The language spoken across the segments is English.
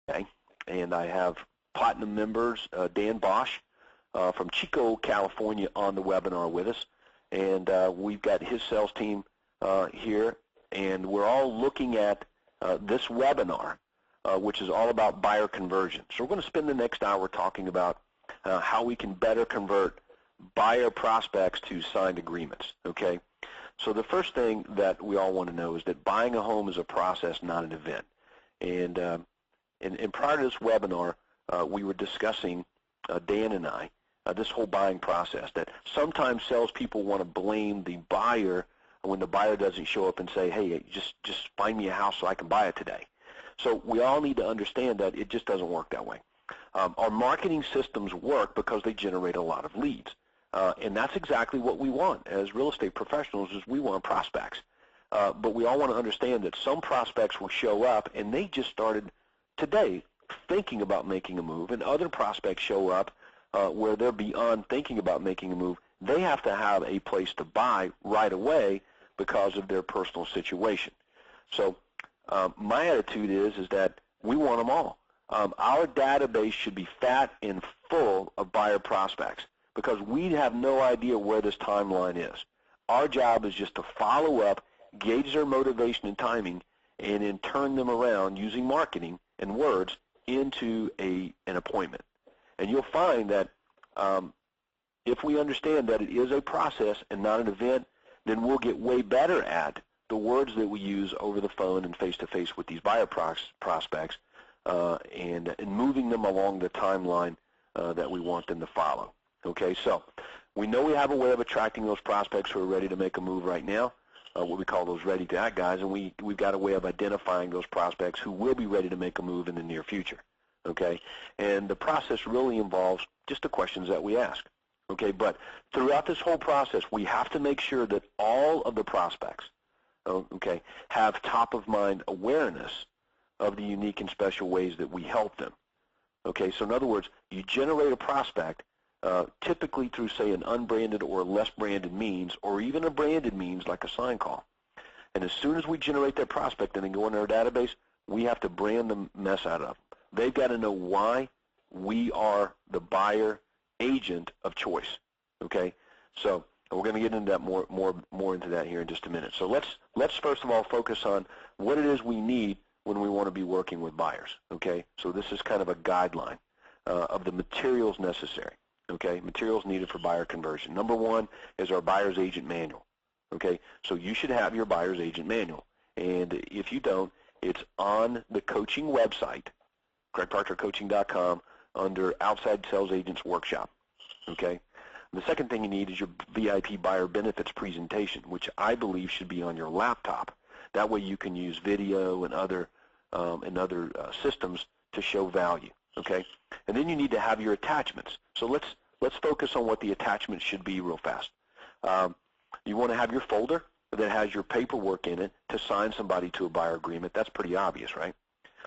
Okay, and I have Platinum members, Dan Bosch from Chico, California, on the webinar with us, and we've got his sales team here, and we're all looking at this webinar, which is all about buyer conversion. So we're going to spend the next hour talking about how we can better convert buyer prospects to signed agreements, okay? So the first thing that we all want to know is that buying a home is a process, not an event. And prior to this webinar, we were discussing, Dan and I, this whole buying process, that sometimes salespeople want to blame the buyer when the buyer doesn't show up and say, hey, just find me a house so I can buy it today. So we all need to understand that it just doesn't work that way. Our marketing systems work because they generate a lot of leads. And that's exactly what we want as real estate professionals, is we want prospects. But we all want to understand that some prospects will show up and they just started today thinking about making a move, and other prospects show up where they're beyond thinking about making a move. They have to have a place to buy right away because of their personal situation. So my attitude is that we want them all. Our database should be fat and full of buyer prospects because we have no idea where this timeline is. Our job is just to follow up, gauge their motivation and timing, and then turn them around using marketing and words into an appointment. And you'll find that if we understand that it is a process and not an event, then we'll get way better at the words that we use over the phone and face-to-face with these buyer prospects and moving them along the timeline that we want them to follow. Okay, so we know we have a way of attracting those prospects who are ready to make a move right now, what we call those ready-to-act guys, and we've got a way of identifying those prospects who will be ready to make a move in the near future. Okay, and the process really involves just the questions that we ask. Okay, but throughout this whole process, we have to make sure that all of the prospects, okay, have top-of-mind awareness of the unique and special ways that we help them. Okay, so in other words, you generate a prospect typically through, say, an unbranded or less branded means, or even a branded means like a sign call. And as soon as we generate that prospect and then go in our database, we have to brand the mess out of them. They've got to know why we are the buyer agent of choice. Okay, so we're going to get into that more into that here in just a minute. So let's first of all focus on what it is we need when we want to be working with buyers. Okay, so this is kind of a guideline of the materials necessary. Okay, materials needed for buyer conversion. Number one is our buyer's agent manual. Okay, so you should have your buyer's agent manual, and if you don't, it's on the coaching website, GregParkerCoaching.com, under Outside Sales Agents Workshop. Okay, the second thing you need is your VIP buyer benefits presentation, which I believe should be on your laptop. That way you can use video and other systems to show value. Okay, and then you need to have your attachments. So let's focus on what the attachments should be real fast. You want to have your folder that has your paperwork in it to sign somebody to a buyer agreement. That's pretty obvious, right?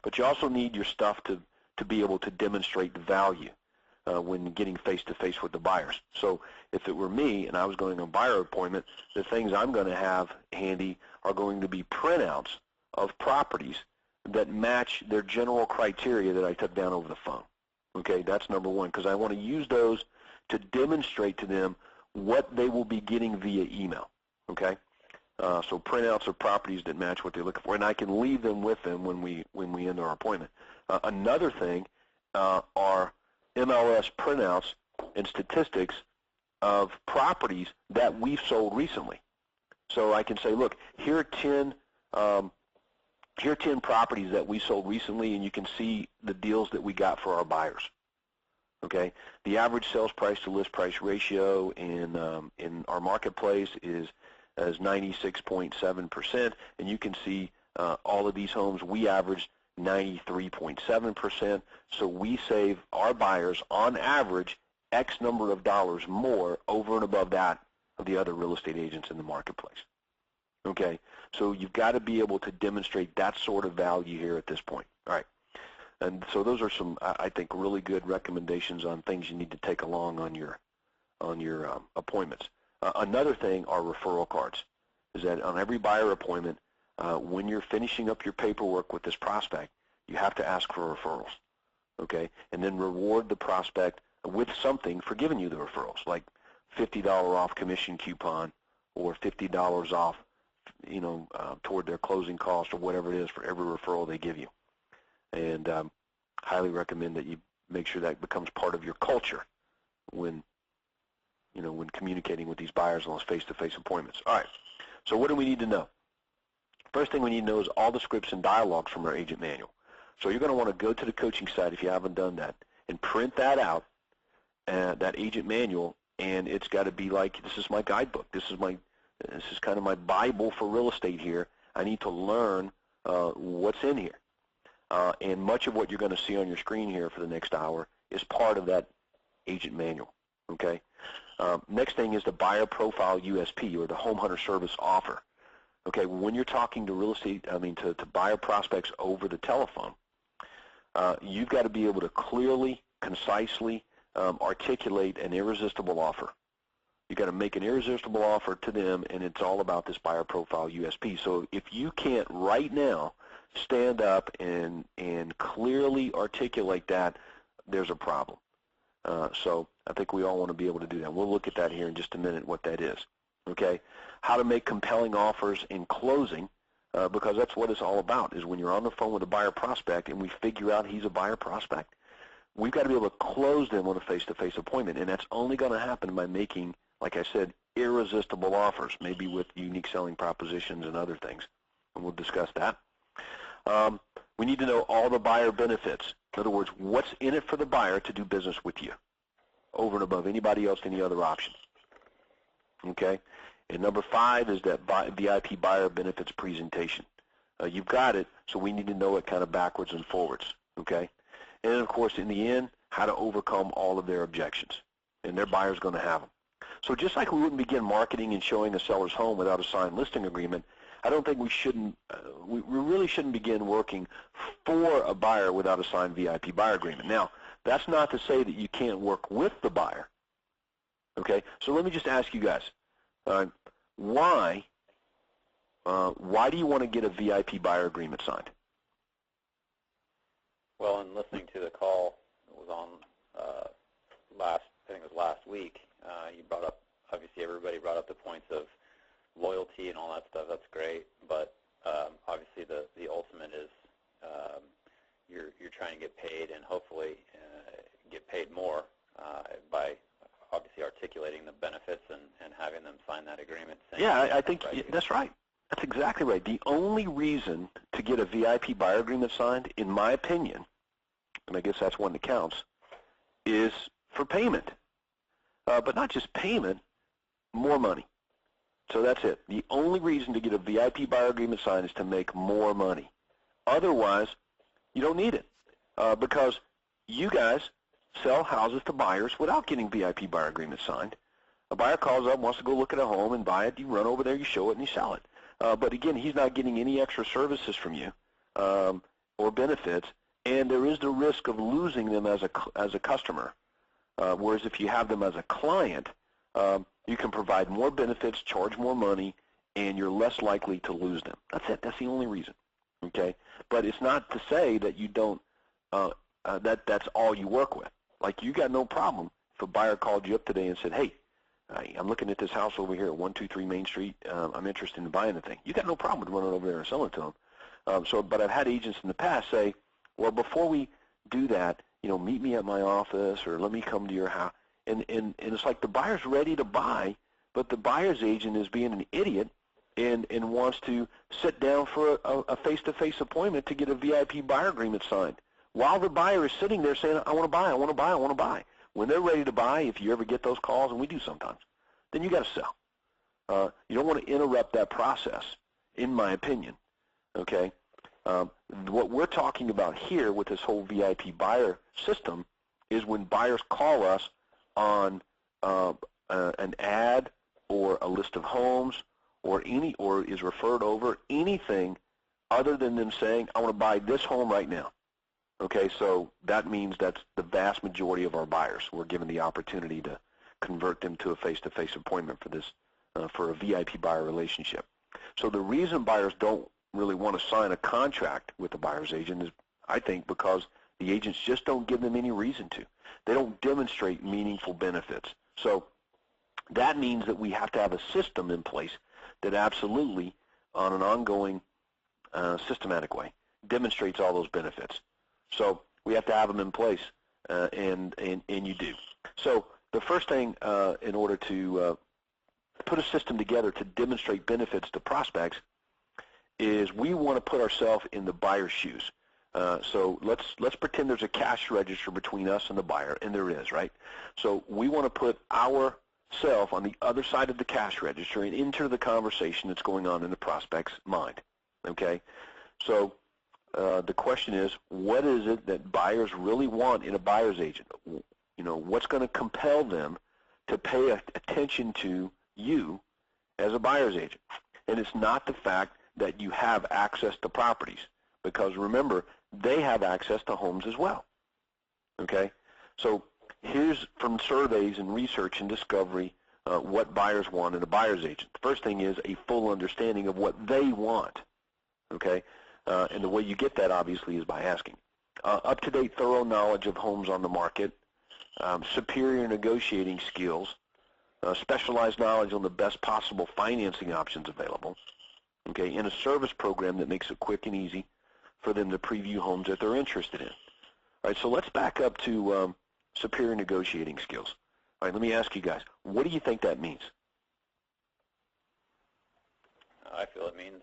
But you also need your stuff to be able to demonstrate value when getting face-to-face with the buyers. So if it were me and I was going on a buyer appointment, the things I'm going to have handy are going to be printouts of properties that match their general criteria that I took down over the phone. Okay, that's number one, because I want to use those to demonstrate to them what they will be getting via email. Okay, so printouts of properties that match what they're looking for, and I can leave them with them when we end our appointment. Another thing are MLS printouts and statistics of properties that we've sold recently. So I can say, look, here are 10 properties that we sold recently, and you can see the deals that we got for our buyers. Okay, the average sales price to list price ratio in our marketplace is 96.7%, and you can see all of these homes we averaged 93.7%. So we save our buyers on average X number of dollars more over and above that of the other real estate agents in the marketplace. Okay, so you've got to be able to demonstrate that sort of value here at this point. All right, and so those are some, I think, really good recommendations on things you need to take along on your appointments. Another thing are referral cards. Is that on every buyer appointment, when you're finishing up your paperwork with this prospect, You have to ask for referrals, okay? And then reward the prospect with something for giving you the referrals, like $50 off commission coupon or $50 off, toward their closing cost or whatever it is for every referral they give you. And highly recommend that you make sure that becomes part of your culture when communicating with these buyers on those face-to-face appointments. All right, so what do we need to know? First thing we need to know is all the scripts and dialogues from our agent manual. So you're going to want to go to the coaching site if you haven't done that and print that out, that agent manual, and it's got to be like, this is my guidebook. This is kind of my Bible for real estate here. I need to learn what's in here. And much of what you're going to see on your screen here for the next hour is part of that agent manual, okay? Next thing is the buyer profile USP, or the home hunter service offer. Okay, when you're talking to to buyer prospects over the telephone, you've got to be able to clearly, concisely articulate an irresistible offer. You've got to make an irresistible offer to them, and it's all about this buyer profile USP. So if you can't right now stand up and clearly articulate that, there's a problem. So I think we all want to be able to do that. We'll look at that here in just a minute, what that is. Okay, how to make compelling offers in closing, because that's what it's all about, is when you're on the phone with a buyer prospect and we figure out he's a buyer prospect, we've got to be able to close them on a face-to-face appointment, and that's only going to happen by making, like I said, irresistible offers, maybe with unique selling propositions and other things, and we'll discuss that. We need to know all the buyer benefits. In other words, what's in it for the buyer to do business with you over and above anybody else, any other option. Okay? And number 5 is that VIP buyer benefits presentation. You've got it, so we need to know it kind of backwards and forwards. Okay? And then, of course, in the end, how to overcome all of their objections. And their buyer's going to have them. So just like we wouldn't begin marketing and showing a seller's home without a signed listing agreement, I don't think we really shouldn't begin working for a buyer without a signed VIP buyer agreement. Now, that's not to say that you can't work with the buyer. Okay, so let me just ask you guys, why do you want to get a VIP buyer agreement signed? Well, in listening to the call, it was on last week, you brought up, obviously everybody brought up the points of loyalty and all that stuff. That's great, but obviously the ultimate is you're trying to get paid, and hopefully get paid more by obviously articulating the benefits and having them sign that agreement. Yeah, I think that's right. That's exactly right. The only reason to get a VIP buyer agreement signed, in my opinion, and I guess that's one that counts, is for payment. But not just payment, more money. So that's it. The only reason to get a VIP buyer agreement signed is to make more money. Otherwise, you don't need it, because you guys sell houses to buyers without getting VIP buyer agreements signed. A buyer calls up, wants to go look at a home and buy it. You run over there, you show it, and you sell it. But again, he's not getting any extra services from you or benefits, and there is the risk of losing them as a customer. Whereas if you have them as a client, you can provide more benefits, charge more money, and you're less likely to lose them. That's it. That's the only reason. Okay, but it's not to say that you don't. That's all you work with. Like, you got no problem if a buyer called you up today and said, "Hey, I'm looking at this house over here at 123 Main Street. I'm interested in buying the thing." You got no problem with running over there and selling it to them. But I've had agents in the past say, "Well, before we do that, meet me at my office, or let me come to your house." And it's like the buyer's ready to buy, but the buyer's agent is being an idiot and wants to sit down for a face-to-face appointment to get a VIP buyer agreement signed, while the buyer is sitting there saying, "I want to buy, I want to buy, I want to buy." When they're ready to buy, if you ever get those calls, and we do sometimes, then you got to sell. You don't want to interrupt that process, in my opinion. Okay? What we're talking about here with this whole VIP buyer system is when buyers call us on an ad or a list of homes or is referred over, anything other than them saying, "I want to buy this home right now." Okay, so that means that's the vast majority of our buyers. We're given the opportunity to convert them to a face-to-face appointment for this, for a VIP buyer relationship. So the reason buyers don't really want to sign a contract with the buyer's agent is I think, because the agents just don't give them any reason to. They don't demonstrate meaningful benefits. So that means that we have to have a system in place that absolutely, on an ongoing, systematic way, demonstrates all those benefits. So we have to have them in place, and you do. So the first thing, in order to put a system together to demonstrate benefits to prospects, is we want to put ourselves in the buyer's shoes. So let's pretend there's a cash register between us and the buyer, and there is, right? So we want to put ourselves on the other side of the cash register and enter the conversation that's going on in the prospect's mind, okay? So the question is, what is it that buyers really want in a buyer's agent? You know, what's going to compel them to pay attention to you as a buyer's agent? And it's not the fact that you have access to properties, because remember, they have access to homes as well, okay? So here's, from surveys and research and discovery, what buyers want in a buyer's agent. The first thing is a full understanding of what they want, okay? And the way you get that, obviously, is by asking. Up-to-date, thorough knowledge of homes on the market, superior negotiating skills, specialized knowledge on the best possible financing options available, okay, and a service program that makes it quick and easy for them to preview homes that they're interested in. All right, so let's back up to superior negotiating skills. All right, let me ask you guys, what do you think that means? I feel it means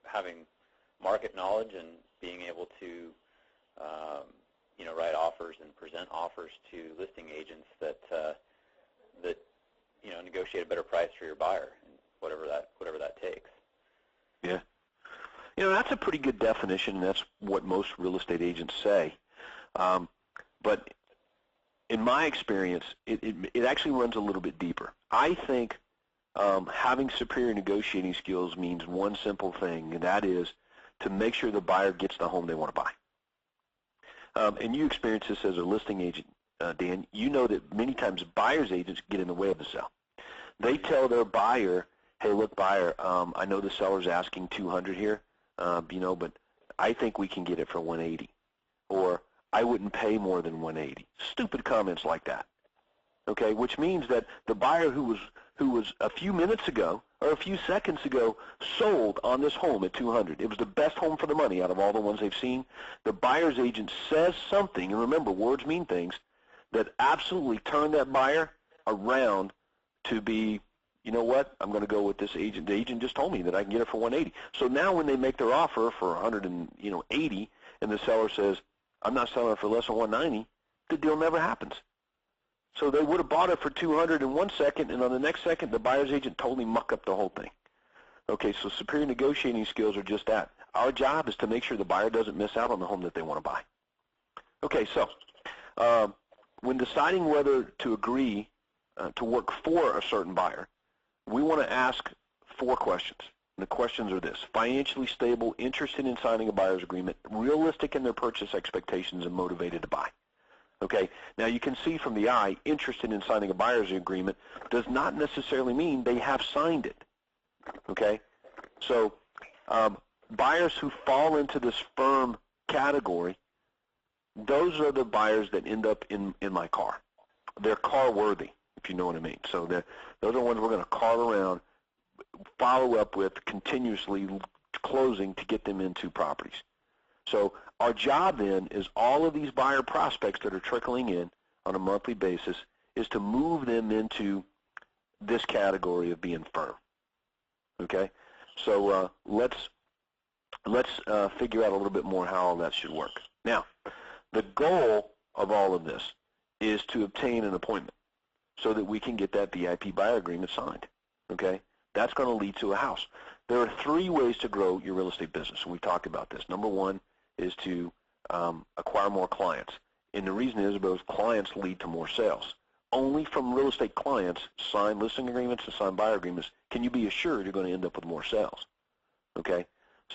having market knowledge and being able to, write offers and present offers to listing agents that negotiate a better price for your buyer, and whatever that takes. Yeah. That's a pretty good definition, and that's what most real estate agents say. But in my experience, it actually runs a little bit deeper. I think having superior negotiating skills means one simple thing, and that is to make sure the buyer gets the home they want to buy. And you experience this as a listing agent, Dan. You know that many times buyer's agents get in the way of the sale. They tell their buyer, hey, look, buyer, I know the seller's asking $200 here, but I think we can get it for $180, or I wouldn't pay more than $180. Stupid comments like that, okay? Which means that the buyer who was a few minutes ago or a few seconds ago sold on this home at $200. It was the best home for the money out of all the ones they've seen. The buyer's agent says something, and remember, words mean things, that absolutely turn that buyer around to be, you know what, I'm going to go with this agent. The agent just told me that I can get it for $180. So now when they make their offer for $180, and the seller says, I'm not selling it for less than $190, the deal never happens. So they would have bought it for $200 in 1 second, and on the next second, the buyer's agent totally muck up the whole thing. Okay, so superior negotiating skills are just that. Our job is to make sure the buyer doesn't miss out on the home that they want to buy. Okay, so when deciding whether to agree to work for a certain buyer, we want to ask 4 questions. And the questions are this: financially stable, interested in signing a buyer's agreement, realistic in their purchase expectations, and motivated to buy. Okay, now you can see from the eye, interested in signing a buyer's agreement does not necessarily mean they have signed it. Okay, so buyers who fall into this firm category, those are the buyers that end up in my car. They're car worthy, if you know what I mean. So those are the ones we're going to call around, follow up with, continuously closing to get them into properties. So our job then is all of these buyer prospects that are trickling in on a monthly basis is to move them into this category of being firm. Okay, so let's figure out a little bit more how all that should work. Now, the goal of all of this is to obtain an appointment so that we can get that VIP buyer agreement signed. Okay, that's going to lead to a house. There are 3 ways to grow your real estate business, and we talked about this. Number 1 is to acquire more clients, and the reason is those clients lead to more sales. Only from real estate clients, sign listing agreements and sign buyer agreements, can you be assured you're going to end up with more sales. Okay,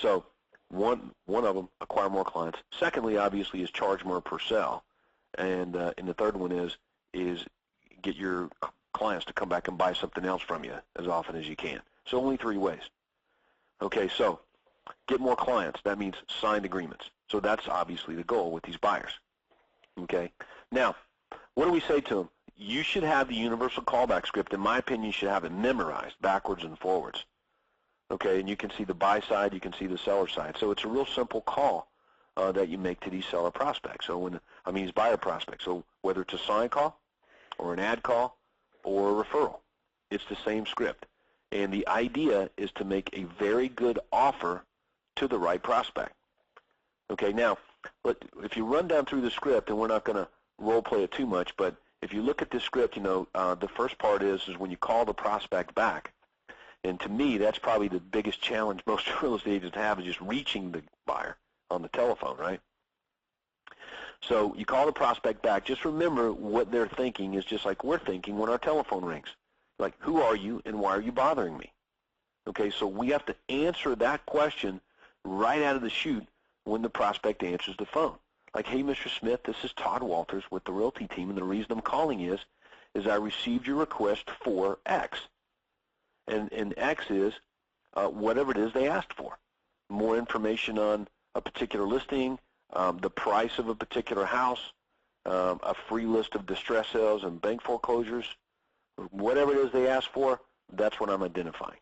so one of them, acquire more clients. Secondly, obviously, is charge more per sale, and the third one is get your clients to come back and buy something else from you as often as you can. So only 3 ways. Okay, so get more clients. That means signed agreements. So that's obviously the goal with these buyers. Okay. Now, what do we say to them? You should have the universal callback script. In my opinion, you should have it memorized backwards and forwards. Okay, and you can see the buy side, you can see the seller side. So it's a real simple call that you make to these seller prospects. So these buyer prospects. So whether it's a sign call or an ad call or a referral, it's the same script. And the idea is to make a very good offer to the right prospect. Okay, now, if you run down through the script, and we're not going to role play it too much, but if you look at this script, the first part is when you call the prospect back. And to me, that's probably the biggest challenge most real estate agents have, is just reaching the buyer on the telephone, right? So you call the prospect back. Just remember what they're thinking is just like we're thinking when our telephone rings. Like, who are you and why are you bothering me? Okay, so we have to answer that question right out of the chute when the prospect answers the phone. Like, hey, Mr. Smith, this is Todd Walters with the Realty team, and the reason I'm calling is I received your request for X. And X is whatever it is they asked for. More information on a particular listing, the price of a particular house, a free list of distress sales and bank foreclosures. Whatever it is they asked for, that's what I'm identifying.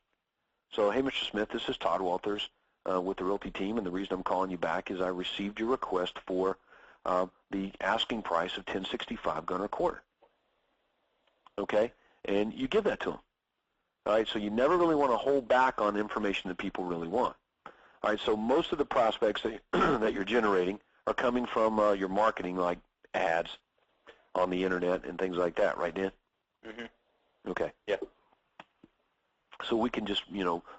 So, hey, Mr. Smith, this is Todd Walters with the Realty team, and the reason I'm calling you back is I received your request for the asking price of $1065 going a quarter. Okay? And you give that to them. All right, so you never really want to hold back on information that people really want. All right, so most of the prospects that you're generating are coming from your marketing, like ads on the internet and things like that, right, Dan? Mm-hmm. Okay. Yeah. So we can just,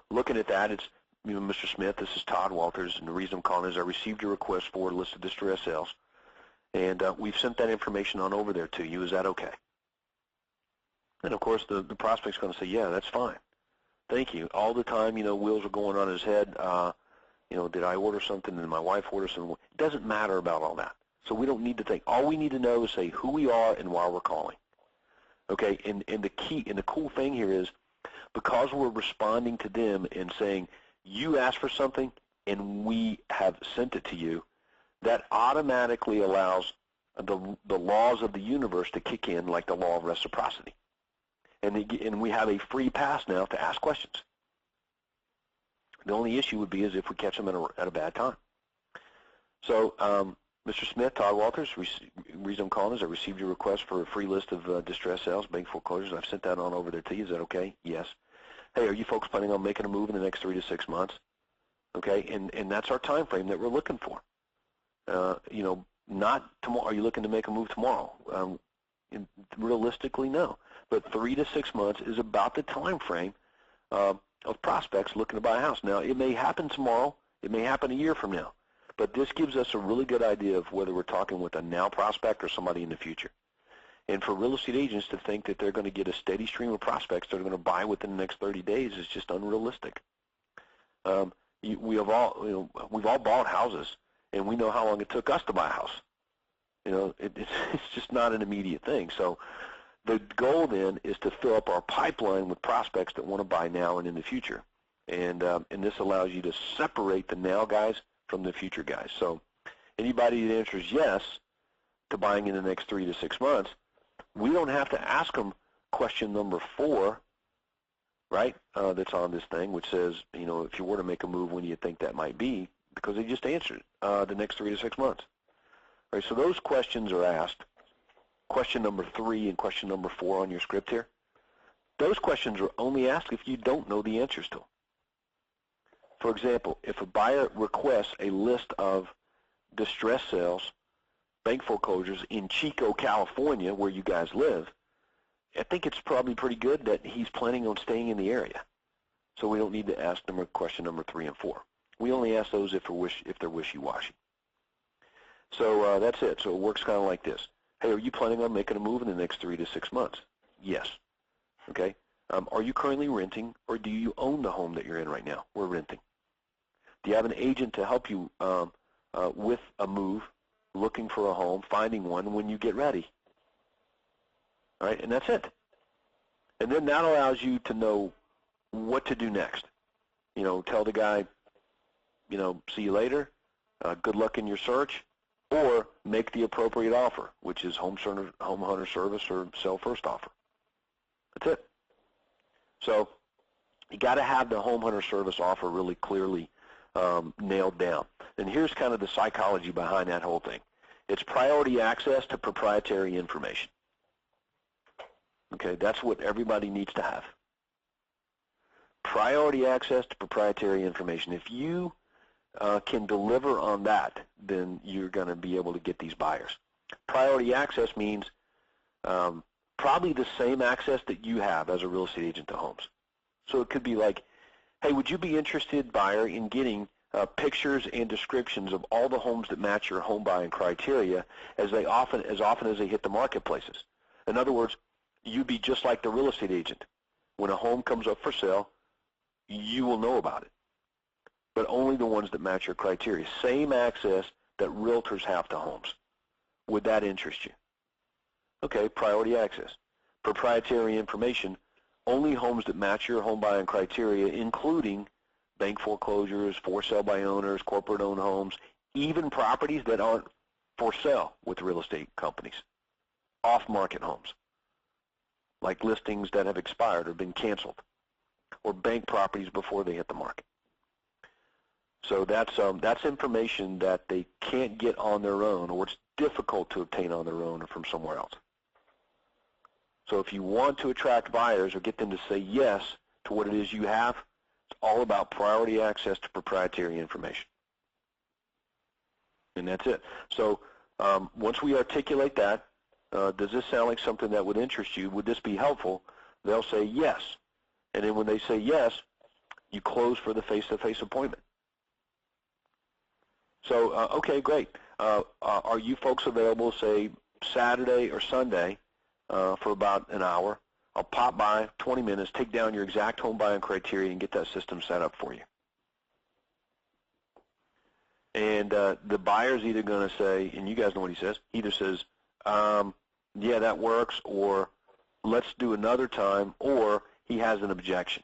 looking at that, it's, Mr. Smith, this is Todd Walters, and the reason I'm calling is I received your request for a list of distress sales, and we've sent that information on over there to you. Is that okay? And, of course, the prospect's going to say, yeah, that's fine. Thank you. All the time, wheels are going on his head. Did I order something? Did my wife order something? It doesn't matter about all that. So we don't need to think. All we need to know is say who we are and why we're calling. Okay, and the key and the cool thing here is because we're responding to them and saying, you asked for something and we have sent it to you, that automatically allows the laws of the universe to kick in, like the law of reciprocity. And we have a free pass now to ask questions. The only issue would be is if we catch them at a bad time. So, Mr. Smith, Todd Walters, reason I'm calling is I received your request for a free list of distress sales, bank foreclosures. I've sent that on over there to you. Is that okay? Yes. Hey, are you folks planning on making a move in the next 3 to 6 months? Okay, and that's our time frame that we're looking for. Not tomorrow. Are you looking to make a move tomorrow? Realistically, no. But 3 to 6 months is about the time frame of prospects looking to buy a house. Now, it may happen tomorrow. It may happen a year from now. But this gives us a really good idea of whether we're talking with a now prospect or somebody in the future. And for real estate agents to think that they're going to get a steady stream of prospects that are going to buy within the next 30 days is just unrealistic. We've all bought houses, and we know how long it took us to buy a house. It's just not an immediate thing. So the goal then is to fill up our pipeline with prospects that want to buy now and in the future. And this allows you to separate the now guys from the future guys. So anybody that answers yes to buying in the next 3 to 6 months, we don't have to ask them question number 4, right, that's on this thing, which says, if you were to make a move, when do you think that might be? Because they just answered the next 3 to 6 months. All right, so those questions are asked. Question number 3 and question number 4 on your script here. Those questions are only asked if you don't know the answers to them. For example, if a buyer requests a list of distress sales, bank foreclosures in Chico, California, where you guys live, I think it's probably pretty good that he's planning on staying in the area. So we don't need to ask them question number 3 and 4. We only ask those if they're wishy-washy. So that's it. So it works kind of like this. Hey, are you planning on making a move in the next 3 to 6 months? Yes. Okay. Are you currently renting, or do you own the home that you're in right now? We're renting. Do you have an agent to help you with a move, looking for a home, finding one when you get ready? All right, and that's it. And then that allows you to know what to do next. Tell the guy, see you later, good luck in your search, or make the appropriate offer, which is home hunter service or sell first offer. That's it. So you got to have the home hunter service offer really clearly nailed down. And here's kind of the psychology behind that whole thing. It's priority access to proprietary information. Okay, that's what everybody needs to have. Priority access to proprietary information. If you can deliver on that, then you're going to be able to get these buyers. Priority access means probably the same access that you have as a real estate agent to homes. So it could be like, hey, would you be interested, buyer, in getting pictures and descriptions of all the homes that match your home buying criteria as often as they hit the marketplaces? In other words, you'd be just like the real estate agent. When a home comes up for sale, you will know about it, but only the ones that match your criteria. Same access that realtors have to homes. Would that interest you? Okay, priority access. Proprietary information, only homes that match your home buying criteria, including bank foreclosures, for sale by owners, corporate-owned homes, even properties that aren't for sale with real estate companies, off-market homes, like listings that have expired or been canceled, or bank properties before they hit the market. So that's information that they can't get on their own, or it's difficult to obtain on their own or from somewhere else. So if you want to attract buyers or get them to say yes to what it is you have, it's all about priority access to proprietary information. And that's it. So once we articulate that, does this sound like something that would interest you? Would this be helpful? They'll say yes. And then when they say yes, you close for the face-to-face appointment. So, okay, great. Are you folks available, say, Saturday or Sunday for about an hour? I'll pop by, 20 minutes, take down your exact home buying criteria and get that system set up for you. And the buyer's either going to say, and you guys know what he says, either says, yeah, that works, or let's do another time, or he has an objection.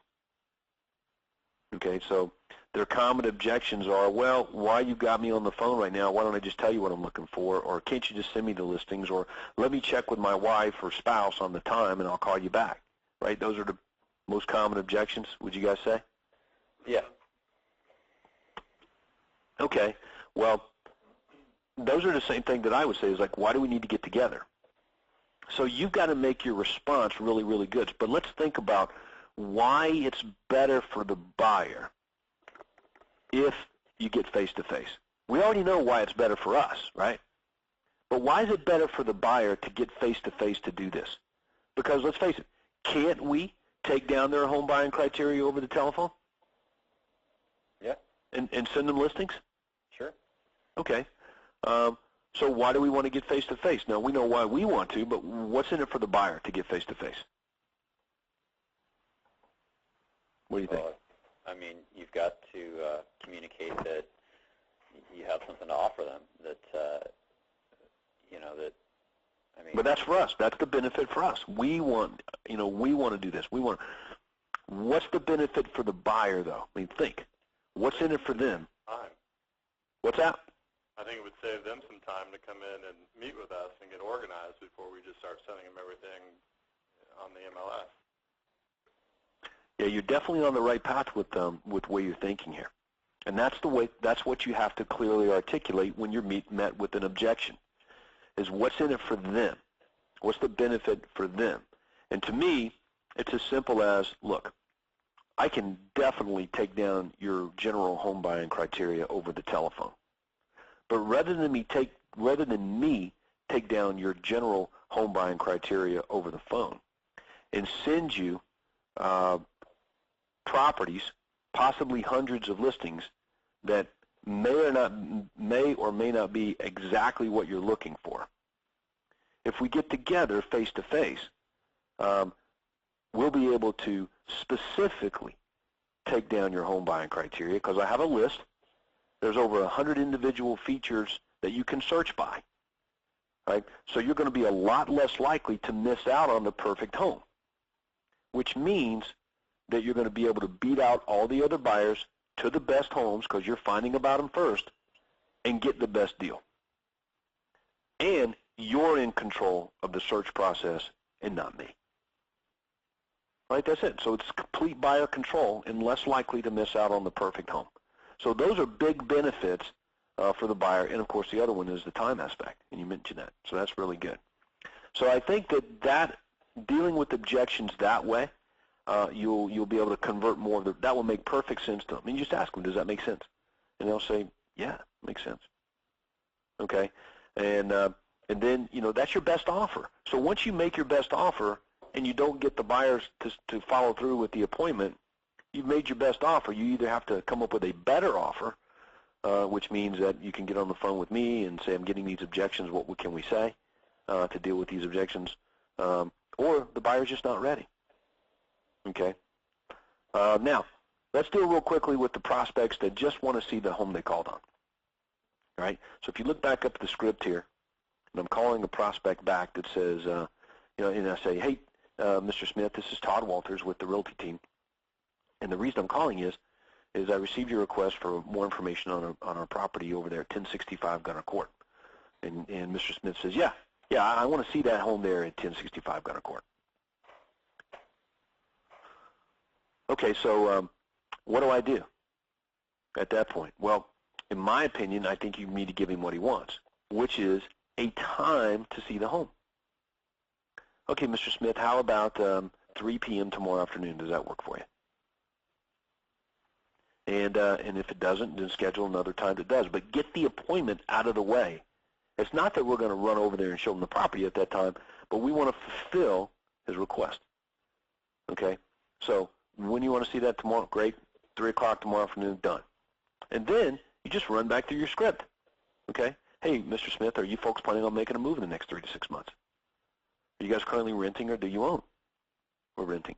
Okay, so their common objections are, well, why you got me on the phone right now? Why don't I just tell you what I'm looking for? Or can't you just send me the listings? Or let me check with my wife or spouse on the time and I'll call you back, right? Those are the most common objections, would you guys say? Yeah. Okay, well, those are the same thing that I would say is like, why do we need to get together? So you've got to make your response really, really good. But let's think about why it's better for the buyer if you get face-to-face. We already know why it's better for us, right? But why is it better for the buyer to get face-to-face to do this? Because let's face it, can't we take down their home buying criteria over the telephone? Yeah. And send them listings? Sure. Okay. So why do we want to get face-to-face? Now, we know why we want to, but what's in it for the buyer to get face-to-face? What do you think? Well, I mean, you've got to communicate that you have something to offer them. That you know that. I mean. But that's for us. That's the benefit for us. We want, we want to do this. We want. What's the benefit for the buyer, though? I mean, think. What's in it for them? Time. What's that? I think it would save them some time to come in and meet with us and get organized before we just start sending them everything on the MLS. Yeah, you're definitely on the right path with where you're thinking here, and that's the way. That's what you have to clearly articulate when you're met with an objection. Is what's in it for them? What's the benefit for them? And to me, it's as simple as, look, I can definitely take down your general home buying criteria over the telephone, but rather than me take down your general home buying criteria over the phone, and send you properties, possibly hundreds of listings that may or may not be exactly what you're looking for. If we get together face to face, we'll be able to specifically take down your home buying criteria because I have a list. There's over 100 individual features that you can search by, right? So you're going to be a lot less likely to miss out on the perfect home, which means that you're going to be able to beat out all the other buyers to the best homes because you're finding about them first, and get the best deal. And you're in control of the search process and not me. Right, that's it. So it's complete buyer control and less likely to miss out on the perfect home. So those are big benefits for the buyer. And, of course, the other one is the time aspect, and you mentioned that. So that's really good. So I think that dealing with objections that way, you'll be able to convert more of that will make perfect sense to them. I mean, just ask them, does that make sense? And they'll say, yeah, makes sense. Okay? And then, that's your best offer. So once you make your best offer and you don't get the buyers to follow through with the appointment, you've made your best offer. You either have to come up with a better offer, which means that you can get on the phone with me and say, I'm getting these objections, what can we say to deal with these objections? Or the buyer's just not ready. Okay? Now, let's deal real quickly with the prospects that just want to see the home they called on. All right? So if you look back up at the script here, and I'm calling a prospect back that says, and I say, hey, Mr. Smith, this is Todd Walters with the Realty Team. And the reason I'm calling is I received your request for more information on our property over there at 1065 Gunner Court. And Mr. Smith says, yeah, I want to see that home there at 1065 Gunner Court. Okay, so what do I do at that point? Well, in my opinion, I think you need to give him what he wants, which is a time to see the home. Okay, Mr. Smith, how about 3 p.m. tomorrow afternoon? Does that work for you? And if it doesn't, then schedule another time that does. But get the appointment out of the way. It's not that we're going to run over there and show him the property at that time, but we want to fulfill his request. Okay? So when you want to see that tomorrow, great. 3 o'clock tomorrow afternoon, done. And then you just run back through your script. Okay? Hey, Mr. Smith, are you folks planning on making a move in the next 3 to 6 months? Are you guys currently renting or do you own? We're renting.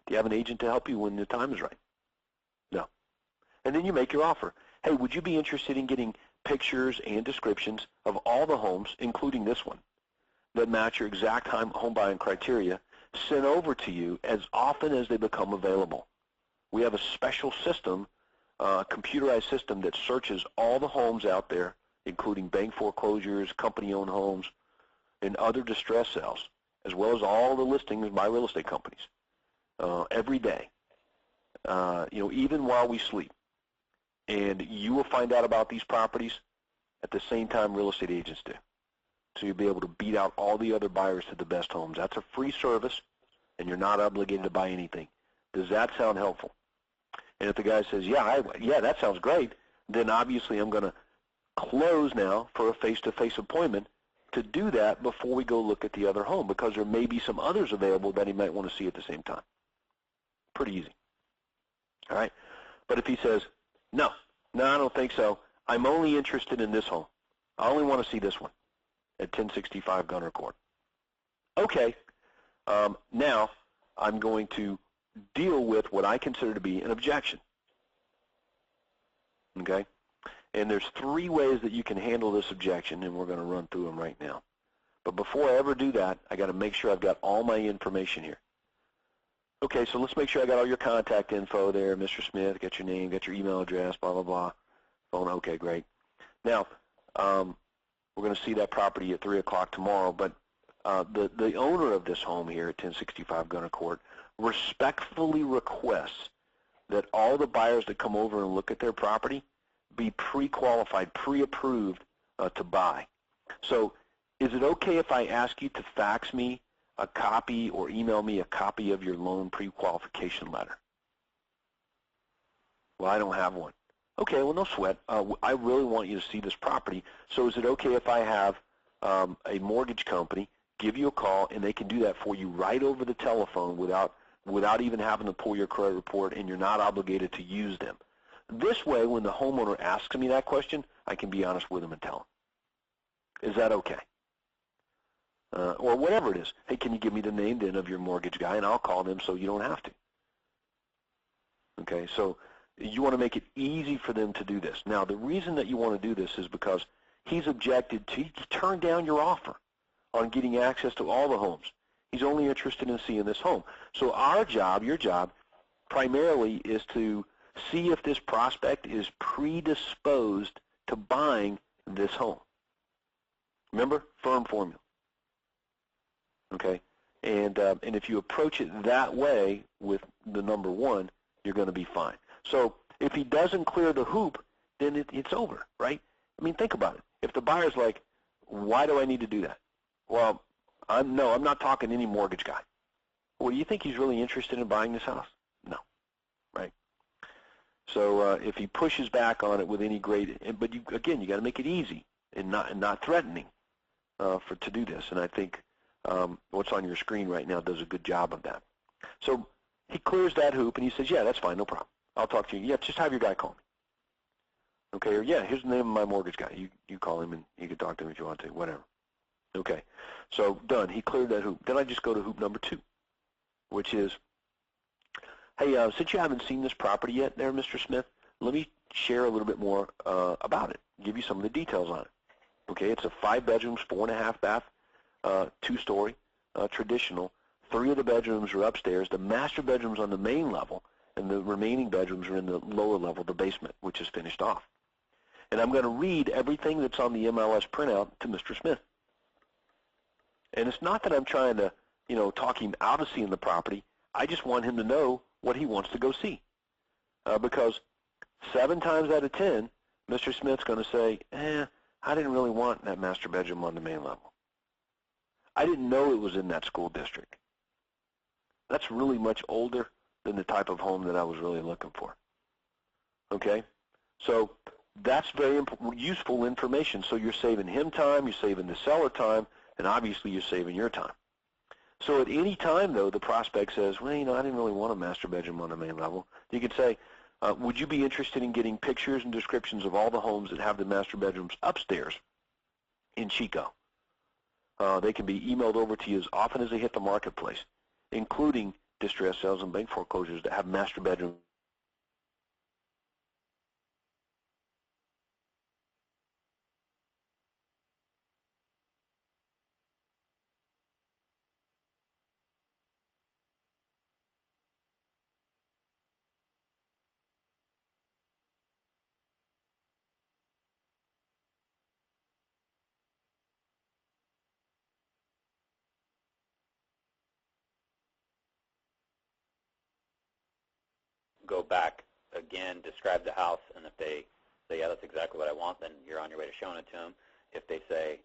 Do you have an agent to help you when the time is right? No. And then you make your offer. Hey, would you be interested in getting pictures and descriptions of all the homes, including this one, that match your exact home buying criteria, sent over to you as often as they become available? We have a special system, computerized system that searches all the homes out there, including bank foreclosures, company-owned homes, and other distress sales, as well as all the listings by real estate companies every day, even while we sleep. And you will find out about these properties at the same time real estate agents do. So you'll be able to beat out all the other buyers to the best homes. That's a free service, and you're not obligated to buy anything. Does that sound helpful? And if the guy says, yeah, that sounds great, then obviously I'm going to close now for a face-to-face appointment to do that before we go look at the other home, because there may be some others available that he might want to see at the same time. Pretty easy. All right? But if he says, no, I don't think so. I'm only interested in this home. I only want to see this one at 1065 Gunner Court. Okay. Now I'm going to deal with what I consider to be an objection. Okay? And there's 3 ways that you can handle this objection, and we're going to run through them right now. But before I ever do that, I got to make sure I've got all my information here. Okay, so let's make sure I got all your contact info there, Mr. Smith. Got your name, got your email address, blah, blah, blah. Phone, okay, great. Now, we're going to see that property at 3 o'clock tomorrow, but the owner of this home here at 1065 Gunner Court respectfully requests that all the buyers that come over and look at their property be pre-qualified, pre-approved to buy. So is it okay if I ask you to fax me a copy or email me a copy of your loan pre-qualification letter? Well, I don't have one. Okay, well, no sweat. I really want you to see this property, so is it okay if I have a mortgage company give you a call, and they can do that for you right over the telephone without even having to pull your credit report, and you're not obligated to use them? This way, when the homeowner asks me that question, I can be honest with them and tell them. Is that okay? Or whatever it is. Hey, can you give me the name then of your mortgage guy, and I'll call them so you don't have to. Okay, so you want to make it easy for them to do this. Now, the reason that you want to do this is because he's objected to, he turned down your offer on getting access to all the homes. He's only interested in seeing this home. So our job, your job, primarily is to see if this prospect is predisposed to buying this home. Remember, firm formula. Okay, and if you approach it that way with the number one, you're going to be fine. So if he doesn't clear the hoop, then it's over, right? I mean, think about it. If the buyer's like, why do I need to do that? Well, I'm not talking to any mortgage guy. Well, do you think he's really interested in buying this house? No, right? So if he pushes back on it with any but you got to make it easy and not threatening to do this. And I think what's on your screen right now does a good job of that. So he clears that hoop and he says, yeah, that's fine, no problem. I'll talk to you. Yeah, just have your guy call me. Okay, or yeah, here's the name of my mortgage guy. You call him and you can talk to him if you want to, whatever. Okay, so done. He cleared that hoop. Then I just go to hoop number 2, which is, hey, since you haven't seen this property yet there, Mr. Smith, let me share a little bit more about it, give you some of the details on it. Okay, it's a 5 bedrooms, 4.5 bath, 2-story, traditional. 3 of the bedrooms are upstairs. The master bedroom's on the main level, and the remaining bedrooms are in the lower level, the basement, which is finished off. And I'm going to read everything that's on the MLS printout to Mr. Smith. And it's not that I'm trying to, talk him out of seeing the property. I just want him to know what he wants to go see. Because 7 times out of 10, Mr. Smith's going to say, I didn't really want that master bedroom on the main level. I didn't know it was in that school district. That's really much older than the type of home that I was really looking for. Okay? So that's very useful information. So you're saving him time, you're saving the seller time, and obviously you're saving your time. So at any time, though, the prospect says, well, I didn't really want a master bedroom on the main level. You could say, would you be interested in getting pictures and descriptions of all the homes that have the master bedrooms upstairs in Chico? They can be emailed over to you as often as they hit the marketplace, including distressed sales and bank foreclosures that have master bedrooms. Go back again, describe the house, and if they say, yeah, that's exactly what I want, then you're on your way to showing it to them. If they say,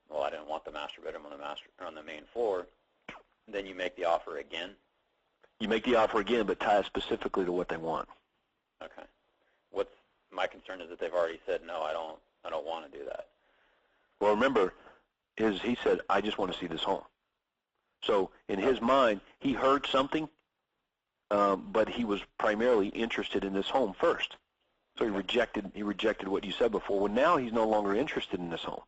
well, I didn't want the master bedroom on the main floor, then you make the offer again. You make the offer again, but tie it specifically to what they want. Okay. What's my concern is that they've already said, no, I don't want to do that. Well, remember, he said, I just want to see this home. So in his mind, he heard something, but he was primarily interested in this home first. So he rejected what you said before. Well, now he's no longer interested in this home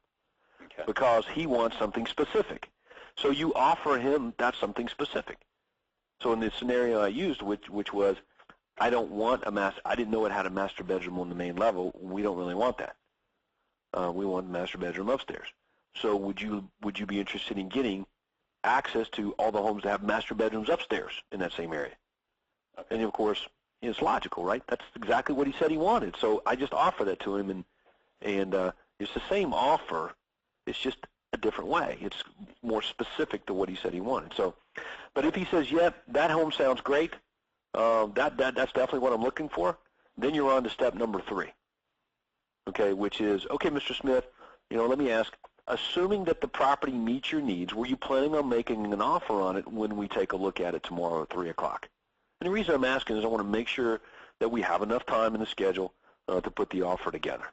because he wants something specific. So you offer him that something specific. So in the scenario I used, which was, I didn't know it had a master bedroom on the main level. We don't really want that. We want the master bedroom upstairs. So would you be interested in getting access to all the homes that have master bedrooms upstairs in that same area? Okay. And of course, it's logical, right? That's exactly what he said he wanted. So I just offer that to him, and it's the same offer. It's just a different way. It's more specific to what he said he wanted. So, but if he says, "Yeah, that home sounds great. That's definitely what I'm looking for," then you're on to step number 3. Okay, which is, okay, Mr. Smith, let me ask. Assuming that the property meets your needs, were you planning on making an offer on it when we take a look at it tomorrow at 3 o'clock? And the reason I'm asking is I want to make sure that we have enough time in the schedule to put the offer together.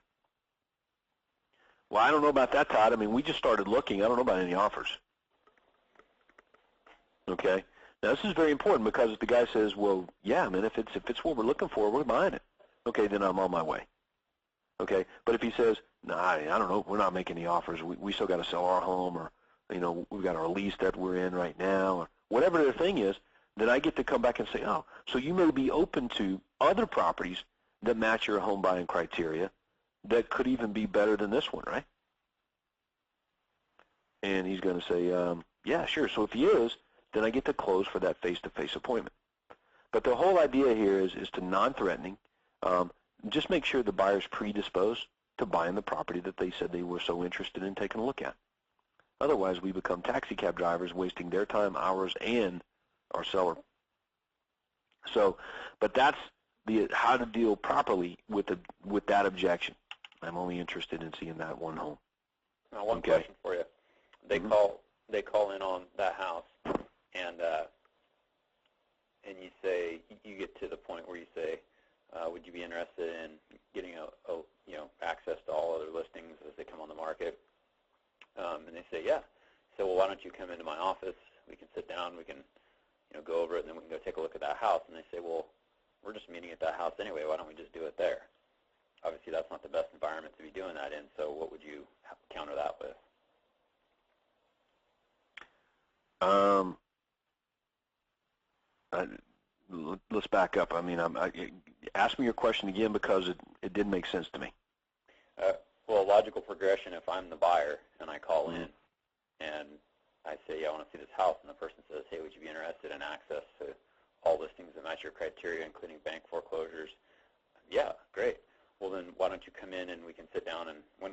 Well, I don't know about that, Todd. I mean, we just started looking. I don't know about any offers. Okay? Now, this is very important because if the guy says, well, yeah, man, if it's what we're looking for, we're buying it. Okay, then I'm on my way. Okay? But if he says, nah, I don't know, we're not making any offers. We still got to sell our home, or, we've got our lease that we're in right now, or whatever the thing is, then I get to come back and say, oh, so you may be open to other properties that match your home buying criteria that could even be better than this one, right? And he's going to say, yeah, sure. So if he is, then I get to close for that face-to-face appointment. But the whole idea here is to non-threatening. Just make sure the buyer's predisposed to buying the property that they said they were so interested in taking a look at. Otherwise, we become taxi cab drivers wasting their time, ours, and our seller. So, but that's the how to deal properly with that objection. I'm only interested in seeing that one home. Now, one question for you. They call in on that house, and you say, you get to the point where you say, would you be interested in getting access to all other listings as they come on the market? And they say, yeah. So, well, why don't you come into my office? We can sit down. We can, go over it, and then we can go take a look at that house. And they say, well, we're just meeting at that house anyway. Why don't we just do it there? Obviously, that's not the best environment to be doing that in. So, what would you counter that with? Let's back up. I mean, ask me your question again because it didn't make sense to me. Well, logical progression, if I'm the buyer and I call in and I say, yeah, I want to see this house, and the person says, hey, would you be interested in access to all listings that match your criteria, including bank foreclosures? Yeah, great. Well, then why don't you come in and we can sit down, and when,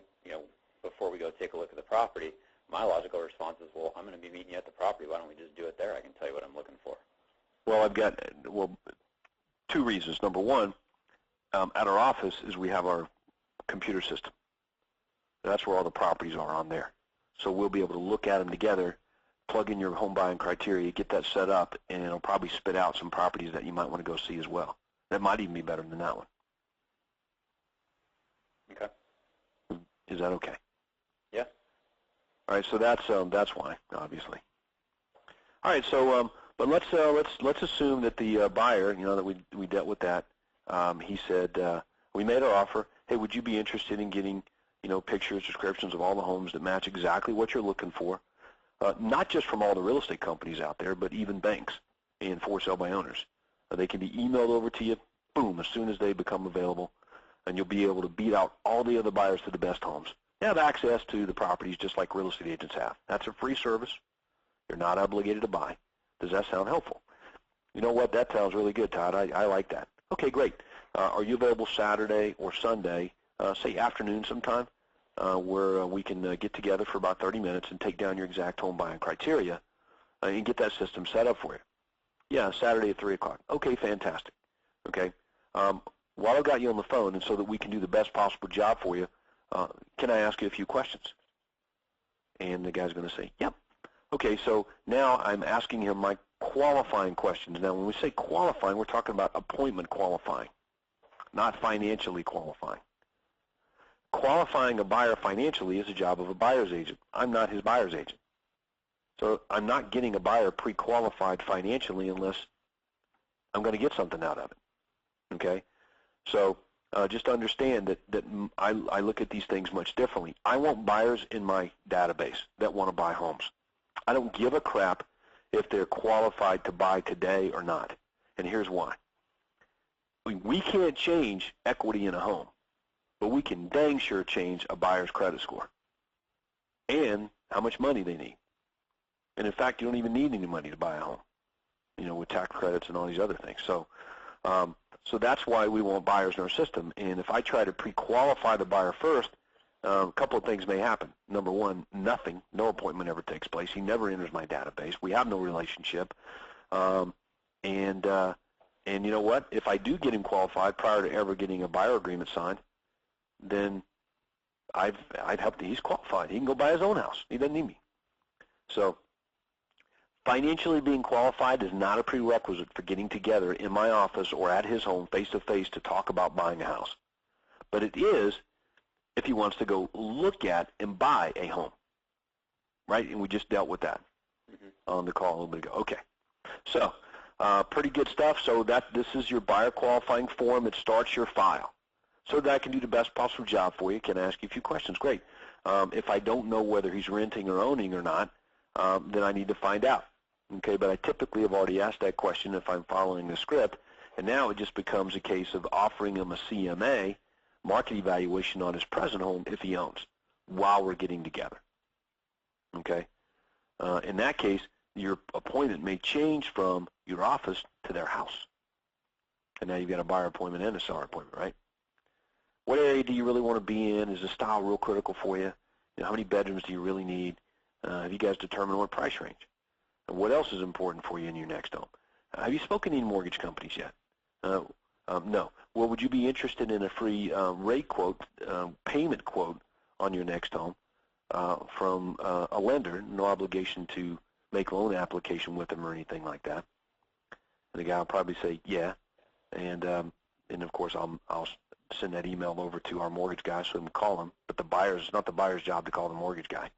before we go take a look at the property, my logical response is, well, I'm going to be meeting you at the property. Why don't we just do it there? I can tell you what I'm looking for. Well, I've got two reasons. Number one, at our office is we have our computer system. That's where all the properties are on there. So we'll be able to look at them together, plug in your home buying criteria, get that set up, and it'll probably spit out some properties that you might want to go see as well. That might even be better than that one. Okay. Is that okay? Yeah. All right. So that's why, obviously. All right. So, but let's assume that the buyer, that we dealt with that. He said we made our offer. Hey, would you be interested in getting pictures, descriptions of all the homes that match exactly what you're looking for? Not just from all the real estate companies out there, but even banks and for sale by owners. They can be emailed over to you, boom, as soon as they become available, and you'll be able to beat out all the other buyers to the best homes. You have access to the properties just like real estate agents have. That's a free service. You're not obligated to buy. Does that sound helpful? You know what? That sounds really good, Todd. I like that. Okay, great. Are you available Saturday or Sunday, say afternoon sometime, where we can get together for about 30 minutes and take down your exact home buying criteria and get that system set up for you? Yeah, Saturday at 3 o'clock. Okay, fantastic. Okay. While I've got you on the phone, and so that we can do the best possible job for you, can I ask you a few questions? And the guy's going to say, yep. Okay, so now I'm asking him my qualifying questions. Now, when we say qualifying, we're talking about appointment qualifying, not financially qualifying. Qualifying a buyer financially is a job of a buyer's agent. I'm not his buyer's agent. So I'm not getting a buyer pre-qualified financially unless I'm going to get something out of it. Okay? So just understand that I look at these things much differently. I want buyers in my database that want to buy homes. I don't give a crap if they're qualified to buy today or not. And here's why. We can't change equity in a home, but we can dang sure change a buyer's credit score and how much money they need. And in fact, you don't even need any money to buy a home, with tax credits and all these other things. So so that's why we want buyers in our system. And if I try to pre-qualify the buyer first, a couple of things may happen. Number one, nothing. No appointment ever takes place. He never enters my database. We have no relationship. And you know what? If I do get him qualified prior to ever getting a buyer agreement signed, then I've helped him. He's qualified. He can go buy his own house. He doesn't need me. So financially being qualified is not a prerequisite for getting together in my office or at his home face-to-face to talk about buying a house. But it is if he wants to go look at and buy a home, right? And we just dealt with that on the call a little bit ago. Okay. So pretty good stuff. So this is your buyer qualifying form. It starts your file. So that I can do the best possible job for you, can I ask you a few questions? Great. If I don't know whether he's renting or owning or not, then I need to find out. Okay, but I typically have already asked that question if I'm following the script, and now it just becomes a case of offering him a CMA, market evaluation on his present home if he owns, while we're getting together. Okay? In that case, your appointment may change from your office to their house. And now you've got a buyer appointment and a seller appointment, right? What area do you really want to be in? Is the style real critical for you? How many bedrooms do you really need? Have you guys determined what price range? And what else is important for you in your next home? Have you spoken to any mortgage companies yet? No. Well, would you be interested in a free rate quote, payment quote on your next home from a lender? No obligation to make loan application with them or anything like that. And the guy will probably say, yeah. And of course, I'll send that email over to our mortgage guy so they can call him. But it's not the buyer's job to call the mortgage guy.